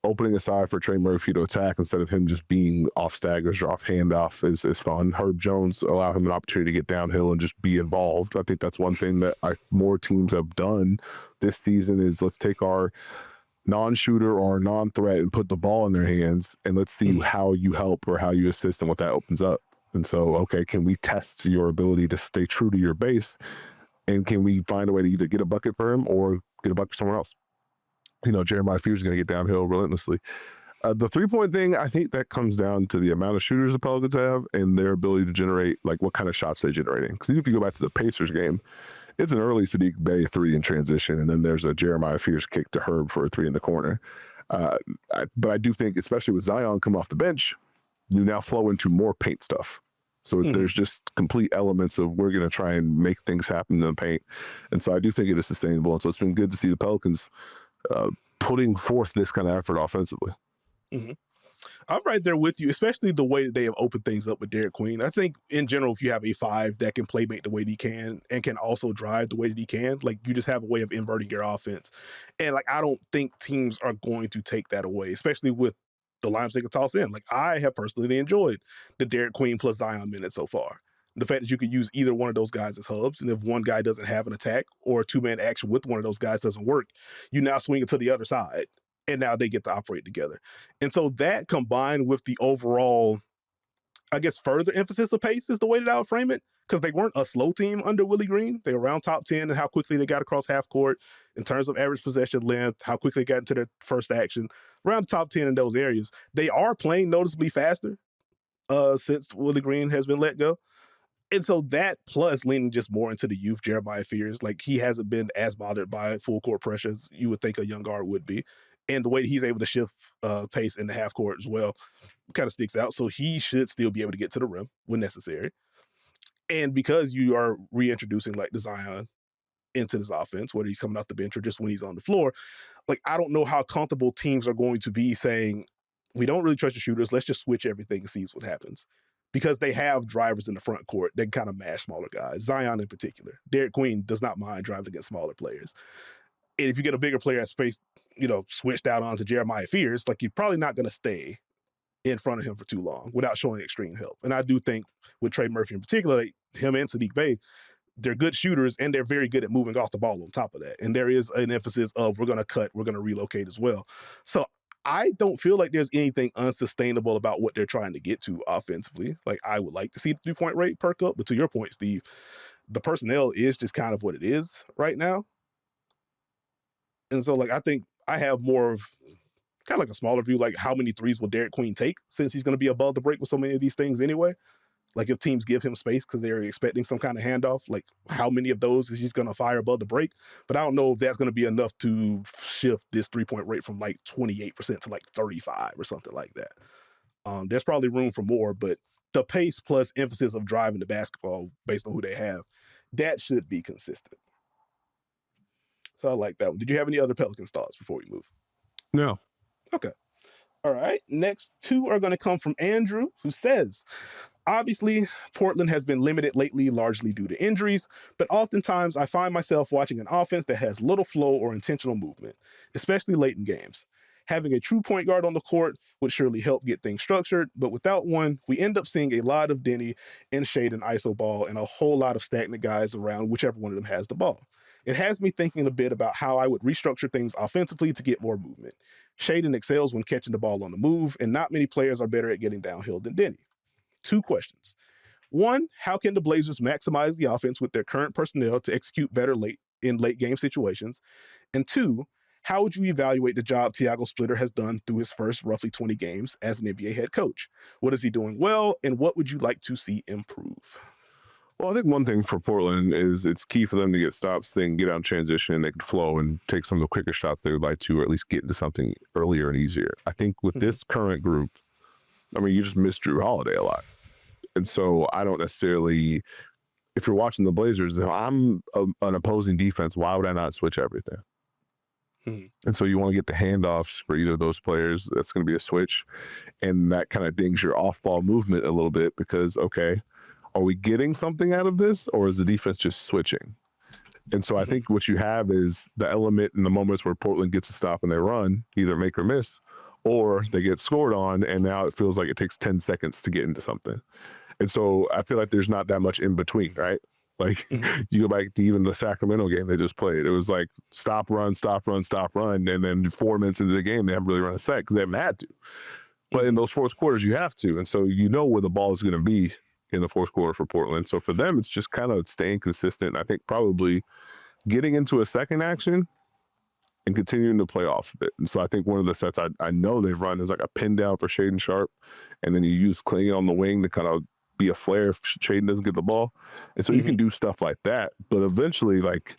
opening a side for Trey Murphy to attack instead of him just being off staggers or off handoff is fun. Herb Jones allow him an opportunity to get downhill and just be involved. I think that's one thing that more teams have done this season is let's take our non-shooter or non-threat and put the ball in their hands, and let's see how you help or how you assist and what that opens up. And so, okay, can we test your ability to stay true to your base, and can we find a way to either get a bucket for him or get a bucket for someone else? You know, Jeremiah Fears is going to get downhill relentlessly. The 3-point thing, I think that comes down to the amount of shooters the Pelicans have and their ability to generate, like what kind of shots they're generating. Because even if you go back to the Pacers game, it's an early Saddiq Bey 3 in transition, and then there's a Jeremiah Fears kick to Herb for a 3 in the corner. But I do think, especially with Zion coming off the bench, you now flow into more paint stuff. So there's just complete elements of we're going to try and make things happen in the paint. And so I do think it is sustainable. And so it's been good to see the Pelicans putting forth this kind of effort offensively. I'm right there with you, especially the way that they have opened things up with Derek Queen. I think in general, if you have a 5 that can play make the way that he can and can also drive the way that he can, like you just have a way of inverting your offense. And like, I don't think teams are going to take that away, especially with the lineups they can toss in. Like, I have personally enjoyed the Derek Queen plus Zion minutes so far. The fact that you could use either one of those guys as hubs, and if one guy doesn't have an attack or a 2-man action with one of those guys doesn't work, you now swing it to the other side, and now they get to operate together. And so that combined with the overall, I guess, further emphasis of pace is the way that I would frame it, because they weren't a slow team under Willie Green. They were around top 10 and how quickly they got across half court in terms of average possession length, how quickly they got into their first action, around the top 10 in those areas. They are playing noticeably faster since Willie Green has been let go. And so that plus leaning just more into the youth, Jeremiah Fears, like he hasn't been as bothered by full court pressure as you would think a young guard would be. And the way he's able to shift pace in the half court as well kind of sticks out. So he should still be able to get to the rim when necessary. And because you are reintroducing like the Zion into this offense, whether he's coming off the bench or just when he's on the floor, like I don't know how comfortable teams are going to be saying, we don't really trust the shooters, let's just switch everything and see what happens. Because they have drivers in the front court that kind of mash smaller guys. Zion in particular. Derek Queen does not mind driving against smaller players. And if you get a bigger player at space, switched out onto Jeremiah Fears, like you're probably not going to stay in front of him for too long without showing extreme help. And I do think with Trey Murphy in particular, like him and Saddiq Bey, they're good shooters and they're very good at moving off the ball on top of that. And there is an emphasis of we're going to cut, we're going to relocate as well. So I don't feel like there's anything unsustainable about what they're trying to get to offensively. Like I would like to see the 3-point rate perk up, but to your point, Steve, the personnel is just kind of what it is right now. And so like I think I have more of kind of like a smaller view, like how many threes will Derek Queen take since he's going to be above the break with so many of these things anyway. Like if teams give him space because they're expecting some kind of handoff, like how many of those is he's going to fire above the break? But I don't know if that's going to be enough to shift this 3-point rate from like 28% to like 35 or something like that. There's probably room for more, but the pace plus emphasis of driving the basketball based on who they have, that should be consistent. So I like that one. Did you have any other Pelicans thoughts before we move? No. Okay. All right. Next 2 are going to come from Andrew, who says, obviously, Portland has been limited lately, largely due to injuries, but oftentimes I find myself watching an offense that has little flow or intentional movement, especially late in games. Having a true point guard on the court would surely help get things structured, but without one, we end up seeing a lot of Denny and Shade and iso ball and a whole lot of stagnant guys around whichever one of them has the ball. It has me thinking a bit about how I would restructure things offensively to get more movement. Shaden excels when catching the ball on the move, and not many players are better at getting downhill than Denny. 2 questions. 1, how can the Blazers maximize the offense with their current personnel to execute better late game situations? And 2, how would you evaluate the job Tiago Splitter has done through his first roughly 20 games as an NBA head coach? What is he doing well, and what would you like to see improve? Well, I think one thing for Portland is it's key for them to get stops. They can get out in transition and they can flow and take some of the quicker shots they would like to, or at least get into something earlier and easier. I think with this current group, I mean, you just miss Drew Holiday a lot. And so I don't necessarily, if you're watching the Blazers, if I'm an opposing defense, why would I not switch everything? And so you want to get the handoffs for either of those players. That's going to be a switch. And that kind of dings your off-ball movement a little bit because, okay, are we getting something out of this, or is the defense just switching? And so I think what you have is the element in the moments where Portland gets a stop and they run, either make or miss, or they get scored on, and now it feels like it takes 10 seconds to get into something. And so I feel like there's not that much in between, right? Like you go back to even the Sacramento game they just played. It was like stop, run, stop, run, stop, run. And then 4 minutes into the game, they haven't really run a set because they haven't had to. But in those fourth quarters, you have to. And so you know where the ball is going to be in the fourth quarter for Portland. So for them, it's just kind of staying consistent. I think probably getting into a second action and continuing to play off of it. And so I think one of the sets I know they've run is like a pin down for Shaden Sharp, and then you use Clingy on the wing to kind of be a flare if Shaden doesn't get the ball. And so you can do stuff like that. But eventually, like,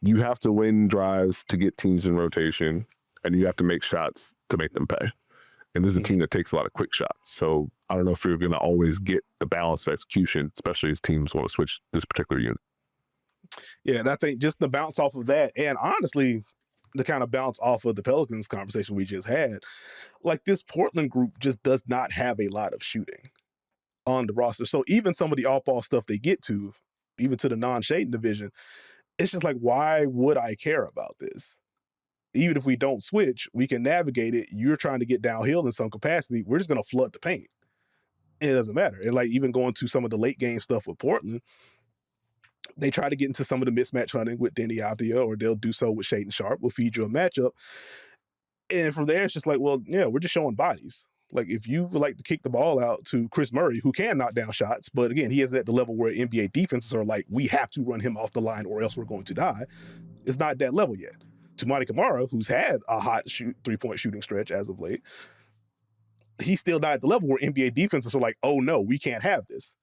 you have to win drives to get teams in rotation, and you have to make shots to make them pay. And this is a team that takes a lot of quick shots. So I don't know if you're going to always get the balance of execution, especially as teams want to switch this particular unit. Yeah, and I think just the bounce off of that, and honestly, the kind of bounce off of the Pelicans conversation we just had, like, this Portland group just does not have a lot of shooting on the roster. So even some of the off-ball stuff they get to, even to the non-Shaden division, it's just like, why would I care about this? Even if we don't switch, we can navigate it. You're trying to get downhill in some capacity. We're just going to flood the paint. And it doesn't matter. And like, even going to some of the late game stuff with Portland, they try to get into some of the mismatch hunting with Denny Avdia, or they'll do so with Shaden Sharp. We'll feed you a matchup. And from there, it's just like, well, yeah, we're just showing bodies. Like, if you would like to kick the ball out to Chris Murray, who can knock down shots, but again, he is at the level where NBA defenses are like, we have to run him off the line or else we're going to die. It's not that level yet. Toumani Camara, who's had a hot three-point shooting stretch as of late, he's still not at the level where NBA defenses are like, oh no, we can't have this.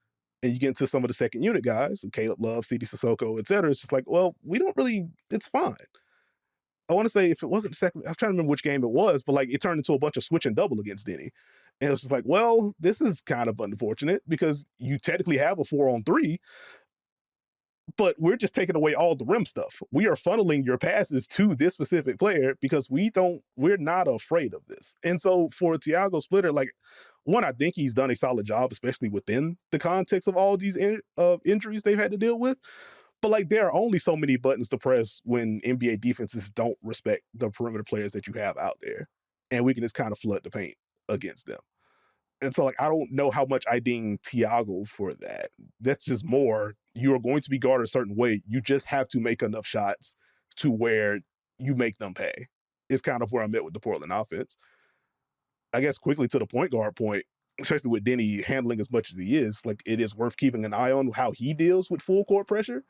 And you get into some of the second unit guys, Caleb Love, CD Sissoko, et cetera. It's just like, well, we don't really, it's fine. I want to say, if it wasn't the second, I'm trying to remember which game it was, but like, it turned into a bunch of switch and double against Denny. And it was just like, well, this is kind of unfortunate because you technically have a 4-on-3, but we're just taking away all the rim stuff. We are funneling your passes to this specific player because we're not afraid of this. And so for Tiago Splitter, like, one, I think he's done a solid job, especially within the context of all these injuries they've had to deal with. But like, there are only so many buttons to press when NBA defenses don't respect the perimeter players that you have out there. And we can just kind of flood the paint against them. And so, like, I don't know how much I ding Tiago for that. That's just more, you are going to be guarded a certain way. You just have to make enough shots to where you make them pay. It's kind of where I'm at with the Portland offense. I guess quickly to the point guard point, especially with Denny handling as much as he is, like, it is worth keeping an eye on how he deals with full court pressure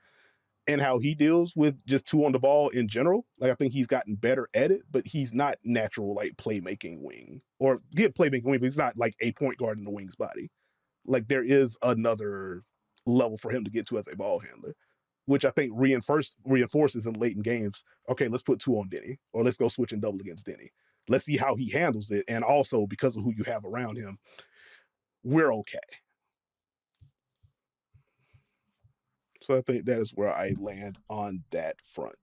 and how he deals with just two on the ball in general. Like, I think he's gotten better at it, but he's not natural, like, playmaking wing. Or get playmaking wing, but he's not like a point guard in the wing's body. Like, there is another level for him to get to as a ball handler, which I think reinforces in late in games. Okay, let's put two on Denny, or let's go switch and double against Denny. Let's see how he handles it. And also, because of who you have around him, we're okay. So I think that is where I land on that front.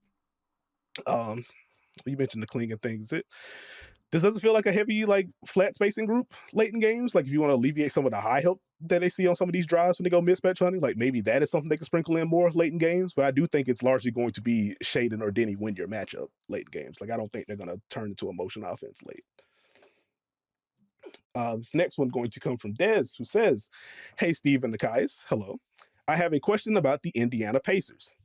You mentioned the clinging things. This doesn't feel like a heavy, like, flat spacing group late in games. Like, if you want to alleviate some of the high help that they see on some of these drives when they go mismatch hunting, like, maybe that is something they can sprinkle in more late in games. But I do think it's largely going to be Shaden or Denny win your matchup late in games. Like, I don't think they're going to turn into a motion offense late. This next one going to come from Dez, who says, "Hey, Steve and Nekias, hello. I have a question about the Indiana Pacers.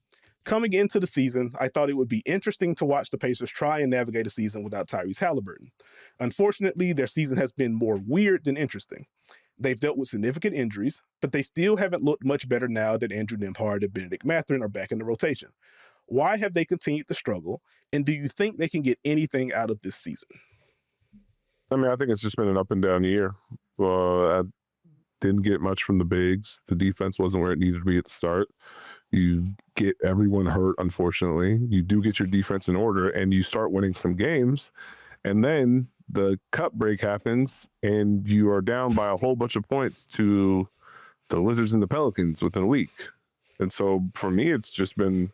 Coming into the season, I thought it would be interesting to watch the Pacers try and navigate a season without Tyrese Halliburton. Unfortunately, their season has been more weird than interesting. They've dealt with significant injuries, but they still haven't looked much better now that Andrew Nembhard and Benedict Mathurin are back in the rotation. Why have they continued to struggle, and do you think they can get anything out of this season?" I mean, I think it's just been an up and down year. I didn't get much from the bigs. The defense wasn't where it needed to be at the start. You get everyone hurt, unfortunately. You do get your defense in order, and you start winning some games, and then the cup break happens, and you are down by a whole bunch of points to the Wizards and the Pelicans within a week. And so for me, it's just been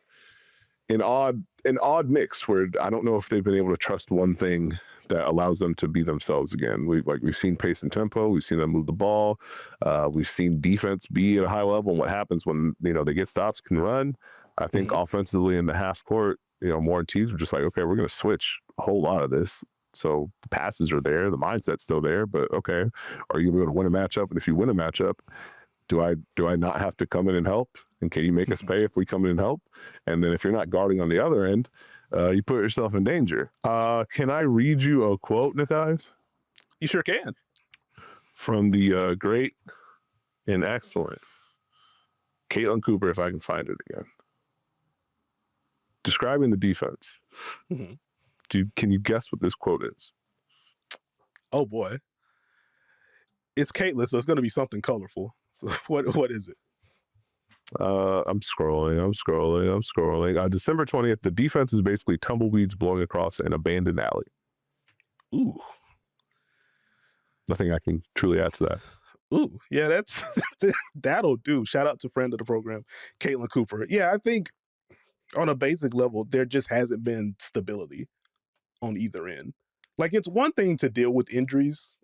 an odd mix where I don't know if they've been able to trust one thing that allows them to be themselves again. We've seen pace and tempo. We've seen them move the ball. We've seen defense be at a high level. And what happens when they get stops, can run. I think offensively in the half court, more teams were just like, okay, we're going to switch a whole lot of this. So the passes are there, the mindset's still there. But okay, are you able to win a matchup? And if you win a matchup, do I not have to come in and help? And can you make us pay if we come in and help? And then if you're not guarding on the other end, you put yourself in danger. Can I read you a quote, Nekias? You sure can. From the great and excellent Caitlin Cooper, if I can find it again. Describing the defense. Can you guess what this quote is? Oh boy. It's Caitlin, so it's going to be something colorful. So what is it? I'm scrolling. December 20th, the defense is basically tumbleweeds blowing across an abandoned alley. Ooh. Nothing I can truly add to that. Ooh, yeah, that's that'll do. Shout out to friend of the program, Caitlin Cooper. Yeah, I think on a basic level, there just hasn't been stability on either end. Like, it's one thing to deal with injuries.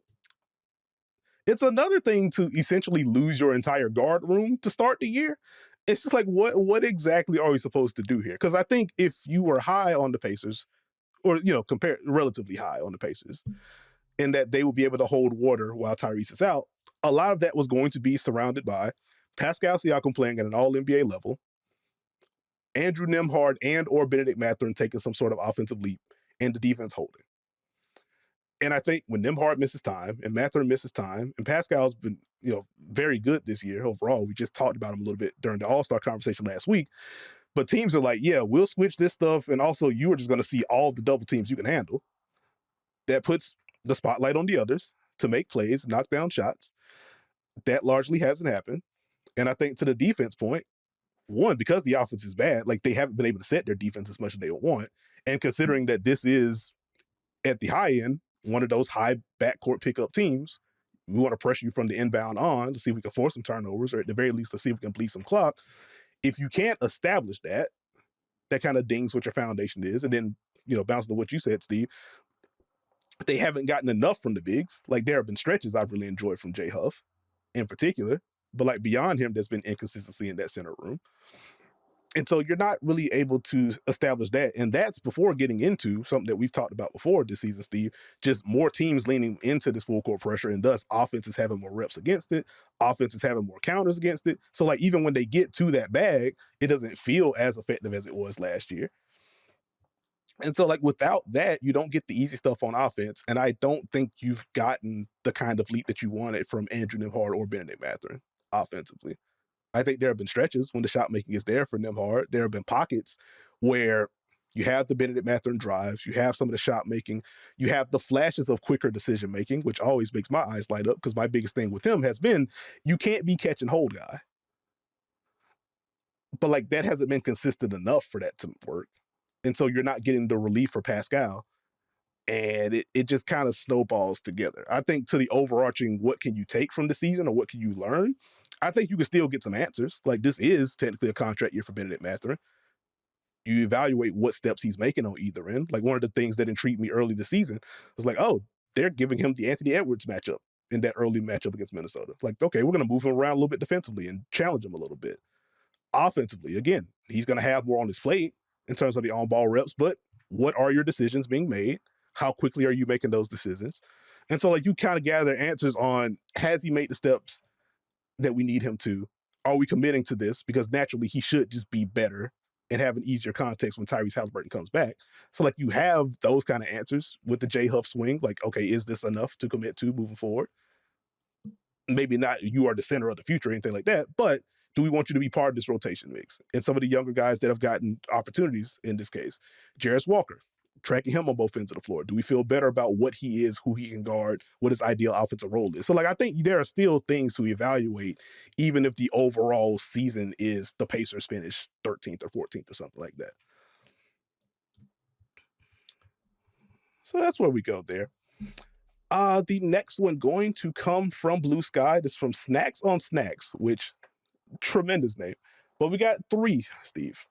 It's another thing to essentially lose your entire guard room to start the year. It's just like, what exactly are we supposed to do here? Because I think if you were high on the Pacers, or compare relatively high on the Pacers, and that they will be able to hold water while Tyrese is out, a lot of that was going to be surrounded by Pascal Siakam playing at an all-NBA level, Andrew Nembhard and or Benedict Mathurin taking some sort of offensive leap, and the defense holding. And I think when Nembhard misses time and Mathurin misses time, and Pascal's been very good this year overall. We just talked about him a little bit during the All-Star conversation last week. But teams are like, yeah, we'll switch this stuff, and also you are just going to see all the double teams you can handle. That puts the spotlight on the others to make plays, knock down shots. That largely hasn't happened. And I think to the defense point, one, because the offense is bad, like they haven't been able to set their defense as much as they would want. And considering that this is, at the high end, one of those high backcourt pickup teams, we want to pressure you from the inbound on to see if we can force some turnovers, or at the very least to see if we can bleed some clock. If you can't establish that, that kind of dings what your foundation is. And then, bounce to what you said, Steve, they haven't gotten enough from the bigs. Like, there have been stretches I've really enjoyed from Jay Huff in particular, but like beyond him, there's been inconsistency in that center room. And so you're not really able to establish that. And that's before getting into something that we've talked about before this season, Steve, just more teams leaning into this full court pressure, and thus offenses having more reps against it, offenses having more counters against it. So like, even when they get to that bag, it doesn't feel as effective as it was last year. And so like, without that, you don't get the easy stuff on offense. And I don't think you've gotten the kind of leap that you wanted from Andrew Nembhard or Benedict Mathurin offensively. I think there have been stretches when the shot making is there for Nembhard. There have been pockets where you have the Benedict Mathurin drives, you have some of the shot making, you have the flashes of quicker decision making, which always makes my eyes light up, because my biggest thing with him has been, you can't be catch and hold guy. But like, that hasn't been consistent enough for that to work. And so you're not getting the relief for Pascal. And it just kind of snowballs together. I think to the overarching, what can you take from the season or what can you learn? I think you can still get some answers. Like, this is technically a contract year for Benedict Mathurin. You evaluate what steps he's making on either end. Like, one of the things that intrigued me early this season was like, oh, they're giving him the Anthony Edwards matchup in that early matchup against Minnesota. Like, okay, we're going to move him around a little bit defensively and challenge him a little bit. Offensively, again, he's going to have more on his plate in terms of the on-ball reps, but what are your decisions being made? How quickly are you making those decisions? And so like, you kind of gather answers on, has he made the steps that we need him to? Are we committing to this? Because naturally he should just be better and have an easier context when Tyrese Halliburton comes back. So like, you have those kind of answers with the J Huff swing. Like, okay, is this enough to commit to moving forward? Maybe not you are the center of the future or anything like that, but do we want you to be part of this rotation mix? And some of the younger guys that have gotten opportunities in this case, Jarris Walker, tracking him on both ends of the floor. Do we feel better about what he is, who he can guard, what his ideal offensive role is? So like, I think there are still things to evaluate, even if the overall season is the Pacers finish 13th or 14th or something like that. So that's where we go there. The next one going to come from Blue Sky. This is from Snacks on Snacks, which tremendous name. But we got 3, Steve.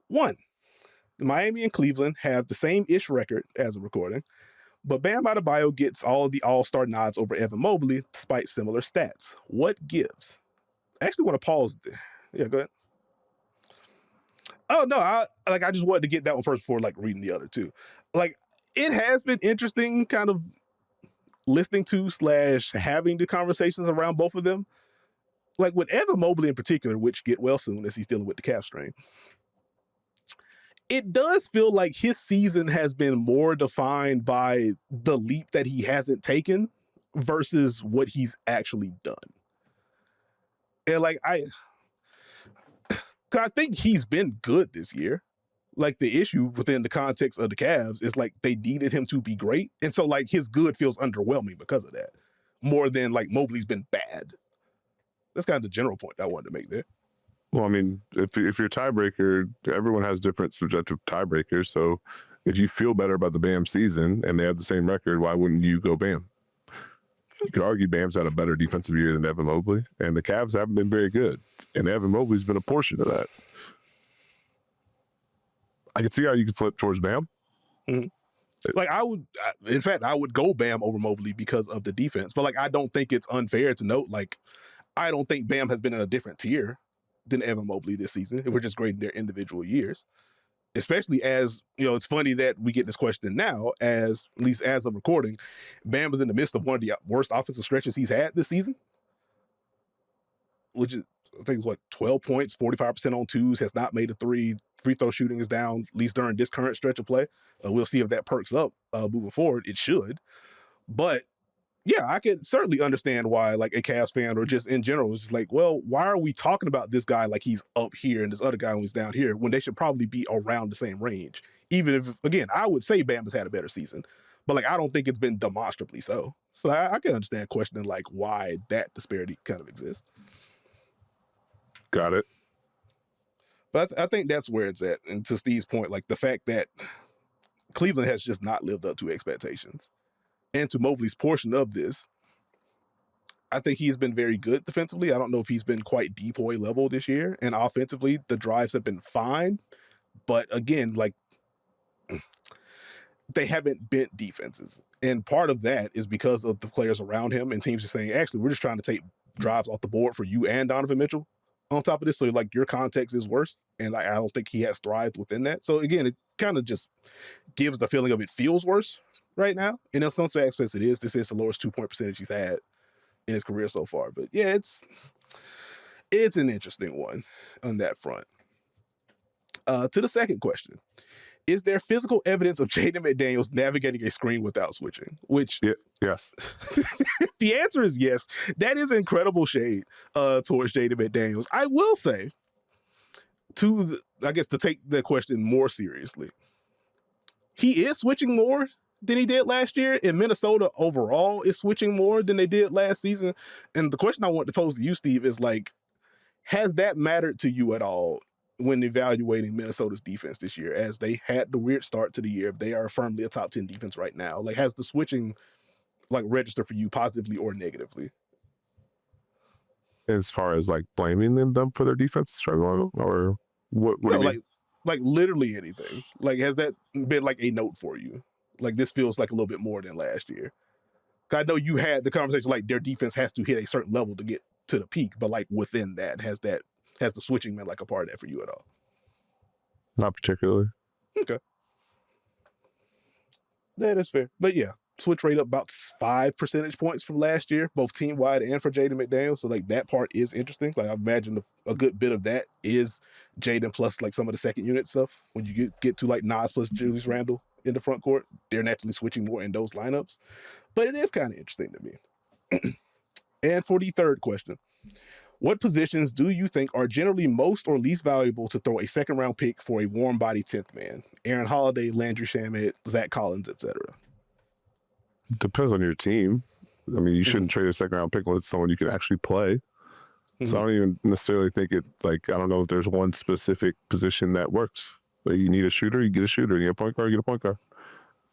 1, Miami and Cleveland have the same-ish record as a recording, but Bam Adebayo gets all of the all-star nods over Evan Mobley despite similar stats. What gives? I actually want to pause there. Yeah, go ahead. Oh, no, I just wanted to get that one first before like reading the other two. Like, it has been interesting kind of listening to / having the conversations around both of them. Like, with Evan Mobley in particular, which get well soon as he's dealing with the calf strain, it does feel like his season has been more defined by the leap that he hasn't taken versus what he's actually done. And like, I think he's been good this year. Like the issue within the context of the Cavs is like they needed him to be great. And so like his good feels underwhelming because of that. More than like Mobley's been bad. That's kind of the general point I wanted to make there. Well, I mean, if you're a tiebreaker, everyone has different subjective tiebreakers. So if you feel better about the Bam season and they have the same record, why wouldn't you go Bam? You could argue Bam's had a better defensive year than Evan Mobley, and the Cavs haven't been very good. And Evan Mobley's been a portion of that. I can see how you could flip towards Bam. Mm-hmm. Like I would go Bam over Mobley because of the defense. But like I don't think it's unfair to note, like, I don't think Bam has been in a different tier than Evan Mobley this season. If we're just grading their individual years. Especially as, you know, it's funny that we get this question now, as at least as of recording, Bam was in the midst of one of the worst offensive stretches he's had this season. Which is, I think it's what, 12 points, 45% on twos, has not made a three. Free throw shooting is down, at least during this current stretch of play. We'll see if that perks up moving forward. It should. But yeah, I can certainly understand why, like, a Cavs fan or just in general is just like, well, why are we talking about this guy like he's up here and this other guy who's down here when they should probably be around the same range? Even if, again, I would say Bam has had a better season, but like I don't think it's been demonstrably so. So I can understand questioning like why that disparity kind of exists. Got it. But I think that's where it's at. And to Steve's point, like the fact that Cleveland has just not lived up to expectations. And to Mobley's portion of this, I think he's been very good defensively. I don't know if he's been quite Depoy level this year. And offensively, the drives have been fine. But again, like, they haven't bent defenses. And part of that is because of the players around him and teams are saying, actually, we're just trying to take drives off the board for you and Donovan Mitchell on top of this. So like your context is worse. And I don't think he has thrived within that. So again, it kind of just gives the feeling of it feels worse right now. And in some aspects it is. This is the lowest 2-point percentage he's had in his career so far. But yeah, it's an interesting one on that front. To the second question. Is there physical evidence of Jaden McDaniels navigating a screen without switching? Which, yes. The answer is yes. That is incredible shade towards Jaden McDaniels. I will say, to take the question more seriously, he is switching more than he did last year, and Minnesota overall is switching more than they did last season. And the question I want to pose to you, Steve, is like, has that mattered to you at all when evaluating Minnesota's defense this year, as they had the weird start to the year? They are firmly a top 10 defense right now. Like, has the switching like registered for you positively or negatively? As far as like blaming them for their defense struggling, or what do you mean? Like literally anything. Like, has that been like a note for you? Like, this feels like a little bit more than last year. I know you had the conversation like their defense has to hit a certain level to get to the peak, but like within that, has the switching been like a part of that for you at all? Not particularly. Okay. That is fair. But yeah, switch rate up about 5 percentage points from last year, both team wide and for Jaden McDaniels. So like that part is interesting. Like I imagine a good bit of that is Jaden plus like some of the second unit stuff. When you get to like Nas plus Julius Randle in the front court, they're naturally switching more in those lineups. But it is kind of interesting to me. And for the third question, what positions do you think are generally most or least valuable to throw a second round pick for a warm body 10th man? Aaron Holiday, Landry Shamet, Zach Collins, etc. Depends on your team. I mean, you shouldn't trade a second round pick with someone you can actually play. So I don't even necessarily think it, like, I don't know if there's one specific position that works. Like, you need a shooter, you get a shooter. You need a point guard, you get a point guard.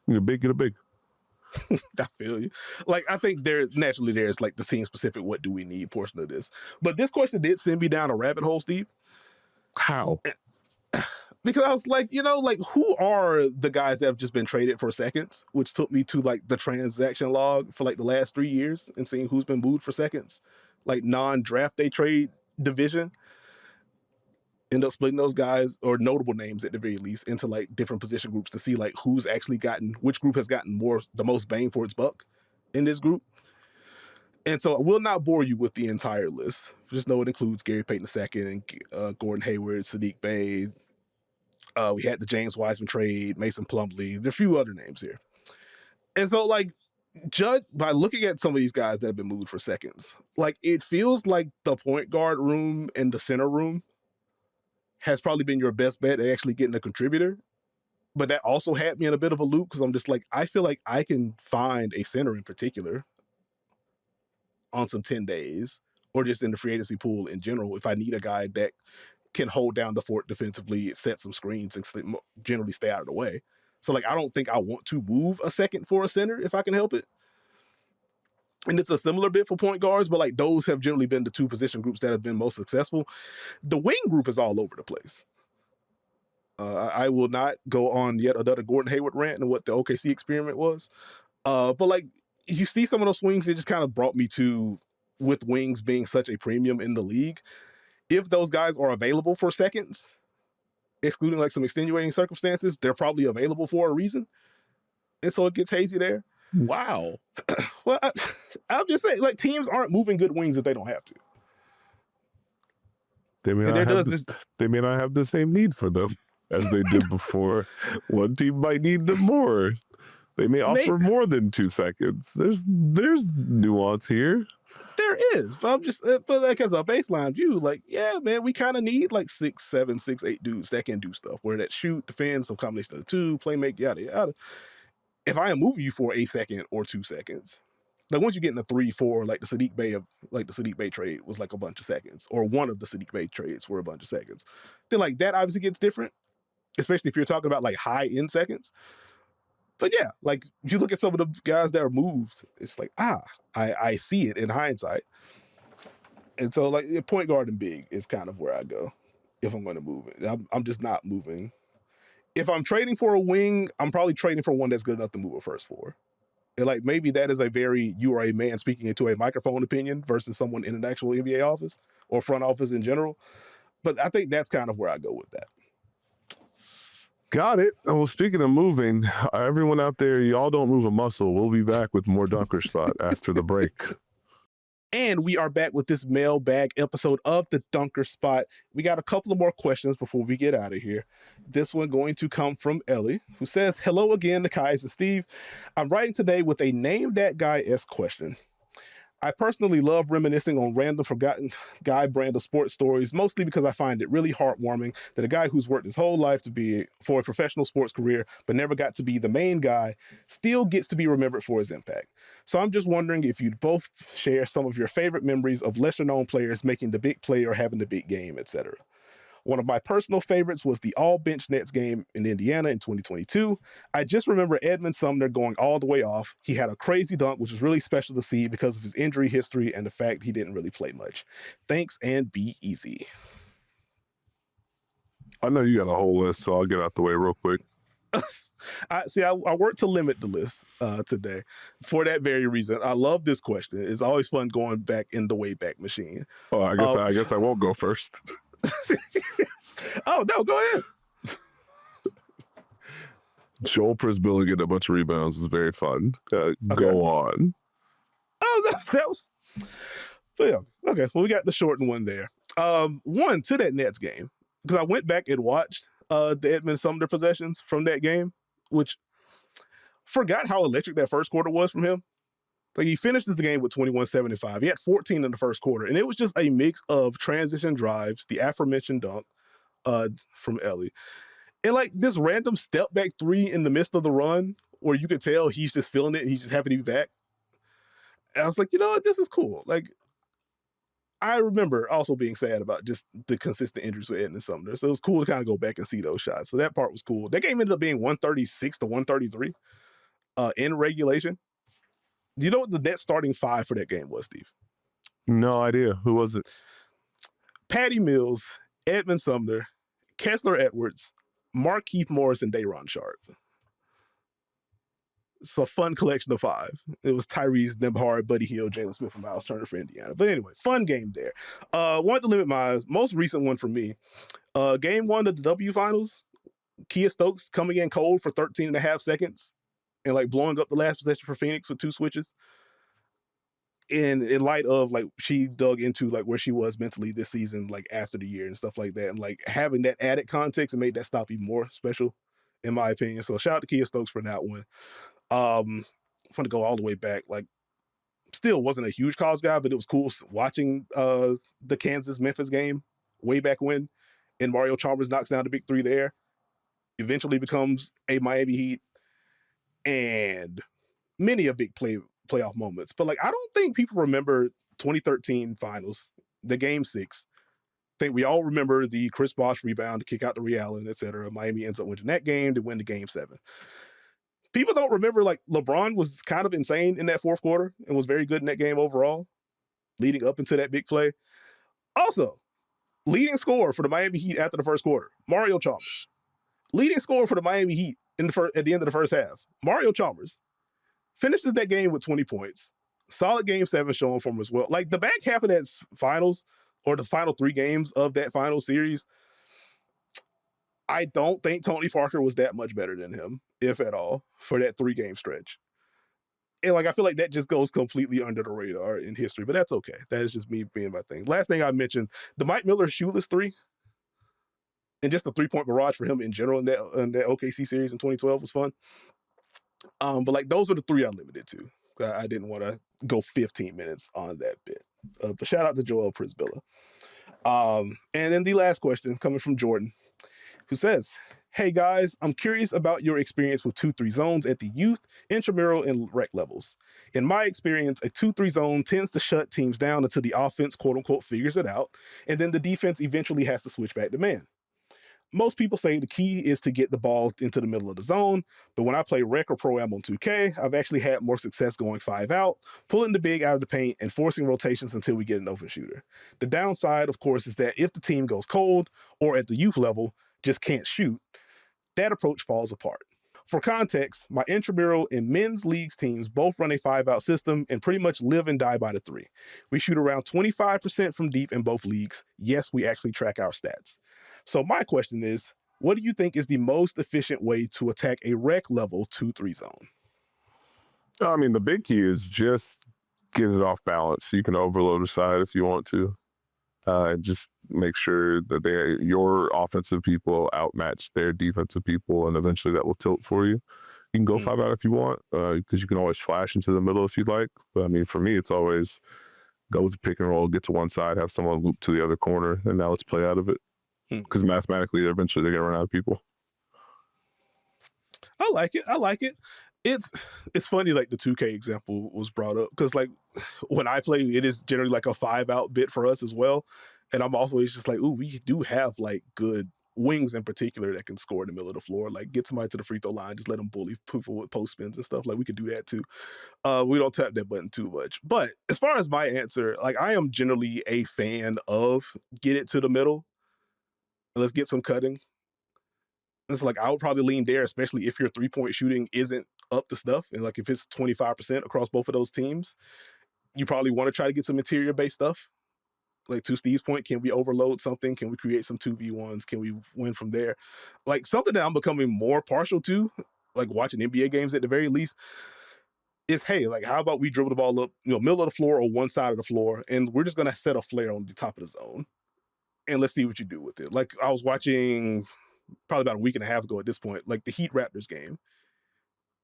You need a big, get a big. I feel you. Like, I think there's like the team specific what do we need portion of this. But this question did send me down a rabbit hole, Steve. How? Because I was like, like, who are the guys that have just been traded for seconds? Which took me to like the transaction log for like the last 3 years and seeing who's been moved for seconds. Like non-draft day trade division. End up splitting those guys, or notable names at the very least, into like different position groups to see like who's actually which group has gotten the most bang for its buck in this group. And so I will not bore you with the entire list. Just know it includes Gary Payton II and Gordon Hayward, Sadiq Bey. We had the James Wiseman trade, Mason Plumlee. There are a few other names here. And so like, judge by looking at some of these guys that have been moved for seconds, like it feels like the point guard room and the center room has probably been your best bet at actually getting a contributor. But that also had me in a bit of a loop because I'm just like, I feel like I can find a center in particular on some 10 days or just in the free agency pool in general if I need a guy that can hold down the fort defensively, set some screens, and generally stay out of the way. So, like, I don't think I want to move a second for a center if I can help it. And it's a similar bit for point guards, but like those have generally been the two position groups that have been most successful. The wing group is all over the place. I will not go on yet another Gordon Hayward rant and what the OKC experiment was. But like you see some of those swings, it just kind of brought me to, with wings being such a premium in the league, if those guys are available for seconds, excluding like some extenuating circumstances, they're probably available for a reason. And so it gets hazy there. Wow. Well, I'll just say, like, teams aren't moving good wings if they don't have to. They may not have the same need for them as they did before. One team might need them more. They may offer more than 2 seconds. There's nuance here. There is, but I'm just, but like as a baseline view, like, yeah, man, we kind of need like 6'7", 6'8" dudes that can do stuff, where that shoot, defend, some combination of the two, play make, yada yada. If I am moving you for a second or 2 seconds, like once you get in the 3-4, like the Sadiq Bey trade was like a bunch of seconds, or one of the Sadiq Bey trades were a bunch of seconds, then like that obviously gets different, especially if you're talking about like high end seconds. But yeah, like you look at some of the guys that are moved, it's like, I see it in hindsight. And so like point guard and big is kind of where I go if I'm going to move it. I'm just not moving. If I'm trading for a wing, I'm probably trading for one that's good enough to move a first for. And like maybe that is you are a man speaking into a microphone opinion versus someone in an actual NBA office or front office in general. But I think that's kind of where I go with that. Got it. Well, speaking of moving, everyone out there, y'all don't move a muscle. We'll be back with more Dunker Spot after the break. And we are back with this mailbag episode of the Dunker Spot. We got a couple of more questions before we get out of here. This one going to come from Ellie, who says, hello again, Nekias and Steve. I'm writing today with a name that guy-esque question. I personally love reminiscing on random forgotten guy brand of sports stories, mostly because I find it really heartwarming that a guy who's worked his whole life for a professional sports career, but never got to be the main guy, still gets to be remembered for his impact. So I'm just wondering if you'd both share some of your favorite memories of lesser known players making the big play or having the big game, etc. One of my personal favorites was the all-bench Nets game in Indiana in 2022. I just remember Edmund Sumner going all the way off. He had a crazy dunk, which was really special to see because of his injury history and the fact he didn't really play much. Thanks, and be easy. I know you got a whole list, so I'll get out the way real quick. I worked to limit the list today for that very reason. I love this question. It's always fun going back in the Wayback Machine. Oh, I guess I won't go first. Oh no, go ahead. Joel Prisbilla getting a bunch of rebounds is very fun. Okay. Go on. Oh, that was. So yeah, okay. Well, we got the shortened one there. One to that Nets game because I went back and watched the Edmund Sumner possessions from that game, which forgot how electric that first quarter was from him. Like he finishes the game with 21-75. He had 14 in the first quarter, and it was just a mix of transition drives, the aforementioned dunk from Ellie, and like this random step back three in the midst of the run where you could tell he's just feeling it. He's just happy to be back. And I was like, you know what, this is cool. Like I remember also being sad about just the consistent injuries with Edmund Sumner. So it was cool to kind of go back and see those shots. So that part was cool. That game ended up being 136-133 in regulation. Do you know what the net starting five for that game was, Steve? No idea. Who was it? Patty Mills, Edmund Sumner, Kessler Edwards, Markieff Morris, and Day'Ron Sharpe. It's a fun collection of five. It was Tyrese, Nembhard, Buddy Hield, Jalen Smith, and Miles Turner for Indiana. But anyway, fun game there. Wanted to limit my most recent one for me. Game one of the W Finals, Kia Stokes coming in cold for 13.5 seconds and like blowing up the last possession for Phoenix with 2 switches. And in light of like she dug into like where she was mentally this season, like after the year and stuff like that, and like having that added context and made that stop even more special, in my opinion. So shout out to Kia Stokes for that one. I'm going to go all the way back. Like, still wasn't a huge college guy, but it was cool watching the Kansas-Memphis game way back when and Mario Chalmers knocks down the big three there, eventually becomes a Miami Heat, and many a big playoff moments. But like, I don't think people remember 2013 finals, the game 6. I think we all remember the Chris Bosh rebound to kick out the Ray Allen, etc. Miami ends up winning that game to win the game 7. People don't remember, like, LeBron was kind of insane in that fourth quarter and was very good in that game overall, leading up into that big play. Also, leading scorer for the Miami Heat after the first quarter, Mario Chalmers. Leading scorer for the Miami Heat at the end of the first half, Mario Chalmers, finishes that game with 20 points. Solid game 7 showing from him as well. Like, the back half of that finals, or the final 3 games of that final series, I don't think Tony Parker was that much better than him, if at all, for that 3-game stretch. And like, I feel like that just goes completely under the radar in history, but that's okay. That is just me being my thing. Last thing I mentioned, the Mike Miller shoeless 3, and just the 3-point barrage for him in general in that OKC series in 2012 was fun. But like, those are the 3 I limited to. I didn't want to go 15 minutes on that bit. But shout out to Joel Prisbilla. And then the last question coming from Jordan, who says, "Hey guys, I'm curious about your experience with 2-3 zones at the youth, intramural, and rec levels. In my experience, a 2-3 zone tends to shut teams down until the offense, quote unquote, figures it out, and then the defense eventually has to switch back to man. Most people say the key is to get the ball into the middle of the zone, but when I play rec or pro-am on 2K, I've actually had more success going 5 out, pulling the big out of the paint, and forcing rotations until we get an open shooter. The downside, of course, is that if the team goes cold, or at the youth level, just can't shoot, that approach falls apart. For context, my intramural and men's leagues teams both run a 5-out system and pretty much live and die by the 3. We shoot around 25% from deep in both leagues. Yes, we actually track our stats. So my question is, what do you think is the most efficient way to attack a rec level 2-3 zone? I mean, the big key is just get it off balance. You can overload a side if you want to. Just make sure that your offensive people outmatch their defensive people, and eventually that will tilt for you. You can go 5 out if you want, because you can always flash into the middle if you'd like. But I mean, for me, it's always go with the pick and roll, get to one side, have someone loop to the other corner, and now let's play out of it. Because mathematically, eventually they're going to run out of people. I like it. It's funny, like the 2K example was brought up, because like when I play, it is generally like a 5-out bit for us as well. And I'm always just like, ooh, we do have like good wings in particular that can score in the middle of the floor. Like, get somebody to the free throw line, just let them bully people with post spins and stuff. Like, we could do that too. We don't tap that button too much. But as far as my answer, like, I am generally a fan of get it to the middle. Let's get some cutting. It's like, I would probably lean there, especially if your 3-point shooting isn't up to stuff. And like, if it's 25% across both of those teams, you probably want to try to get some interior based stuff. Like, to Steve's point, can we overload something? Can we create some 2v1s? Can we win from there? Like, something that I'm becoming more partial to, like watching NBA games at the very least, is, hey, like, how about we dribble the ball up, middle of the floor or one side of the floor, and we're just going to set a flare on the top of the zone. And let's see what you do with it. Like, I was watching probably about a week and a half ago at this point, like the Heat Raptors game.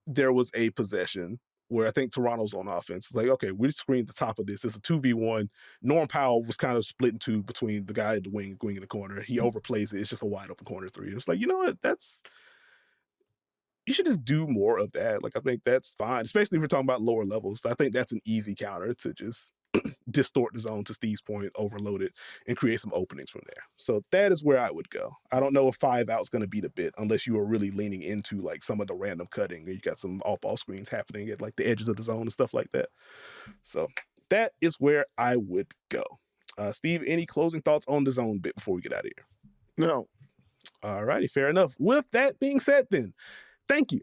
There was a possession where I think Toronto's on offense. Like, okay, we screened the top of this. It's a 2v1. Norm Powell was kind of split in two between the guy at the wing in the corner. He overplays it. It's just a wide open corner 3. It's like, you know what? You should just do more of that. Like, I think that's fine, especially if we're talking about lower levels. I think that's an easy counter to just distort the zone, to Steve's point, overload it, and create some openings from there. So that is where I would go. I don't know if 5 out's going to be the bit, unless you are really leaning into like some of the random cutting. You got some off-ball screens happening at like the edges of the zone and stuff like that. So that is where I would go. Steve, any closing thoughts on the zone bit before we get out of here? No. All righty, fair enough. With that being said, then, thank you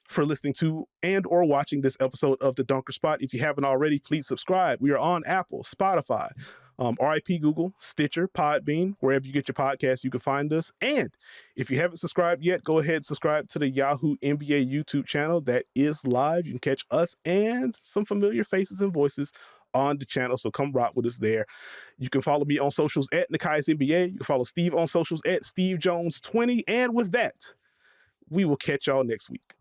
for listening to and or watching this episode of The Dunker Spot. If you haven't already, please subscribe. We are on Apple, Spotify, RIP Google, Stitcher, Podbean, wherever you get your podcasts, you can find us. And if you haven't subscribed yet, go ahead and subscribe to the Yahoo NBA YouTube channel that is live. You can catch us and some familiar faces and voices on the channel, so come rock with us there. You can follow me on socials at Nekias NBA. You can follow Steve on socials at Steve Jones 20. And with that, we will catch y'all next week.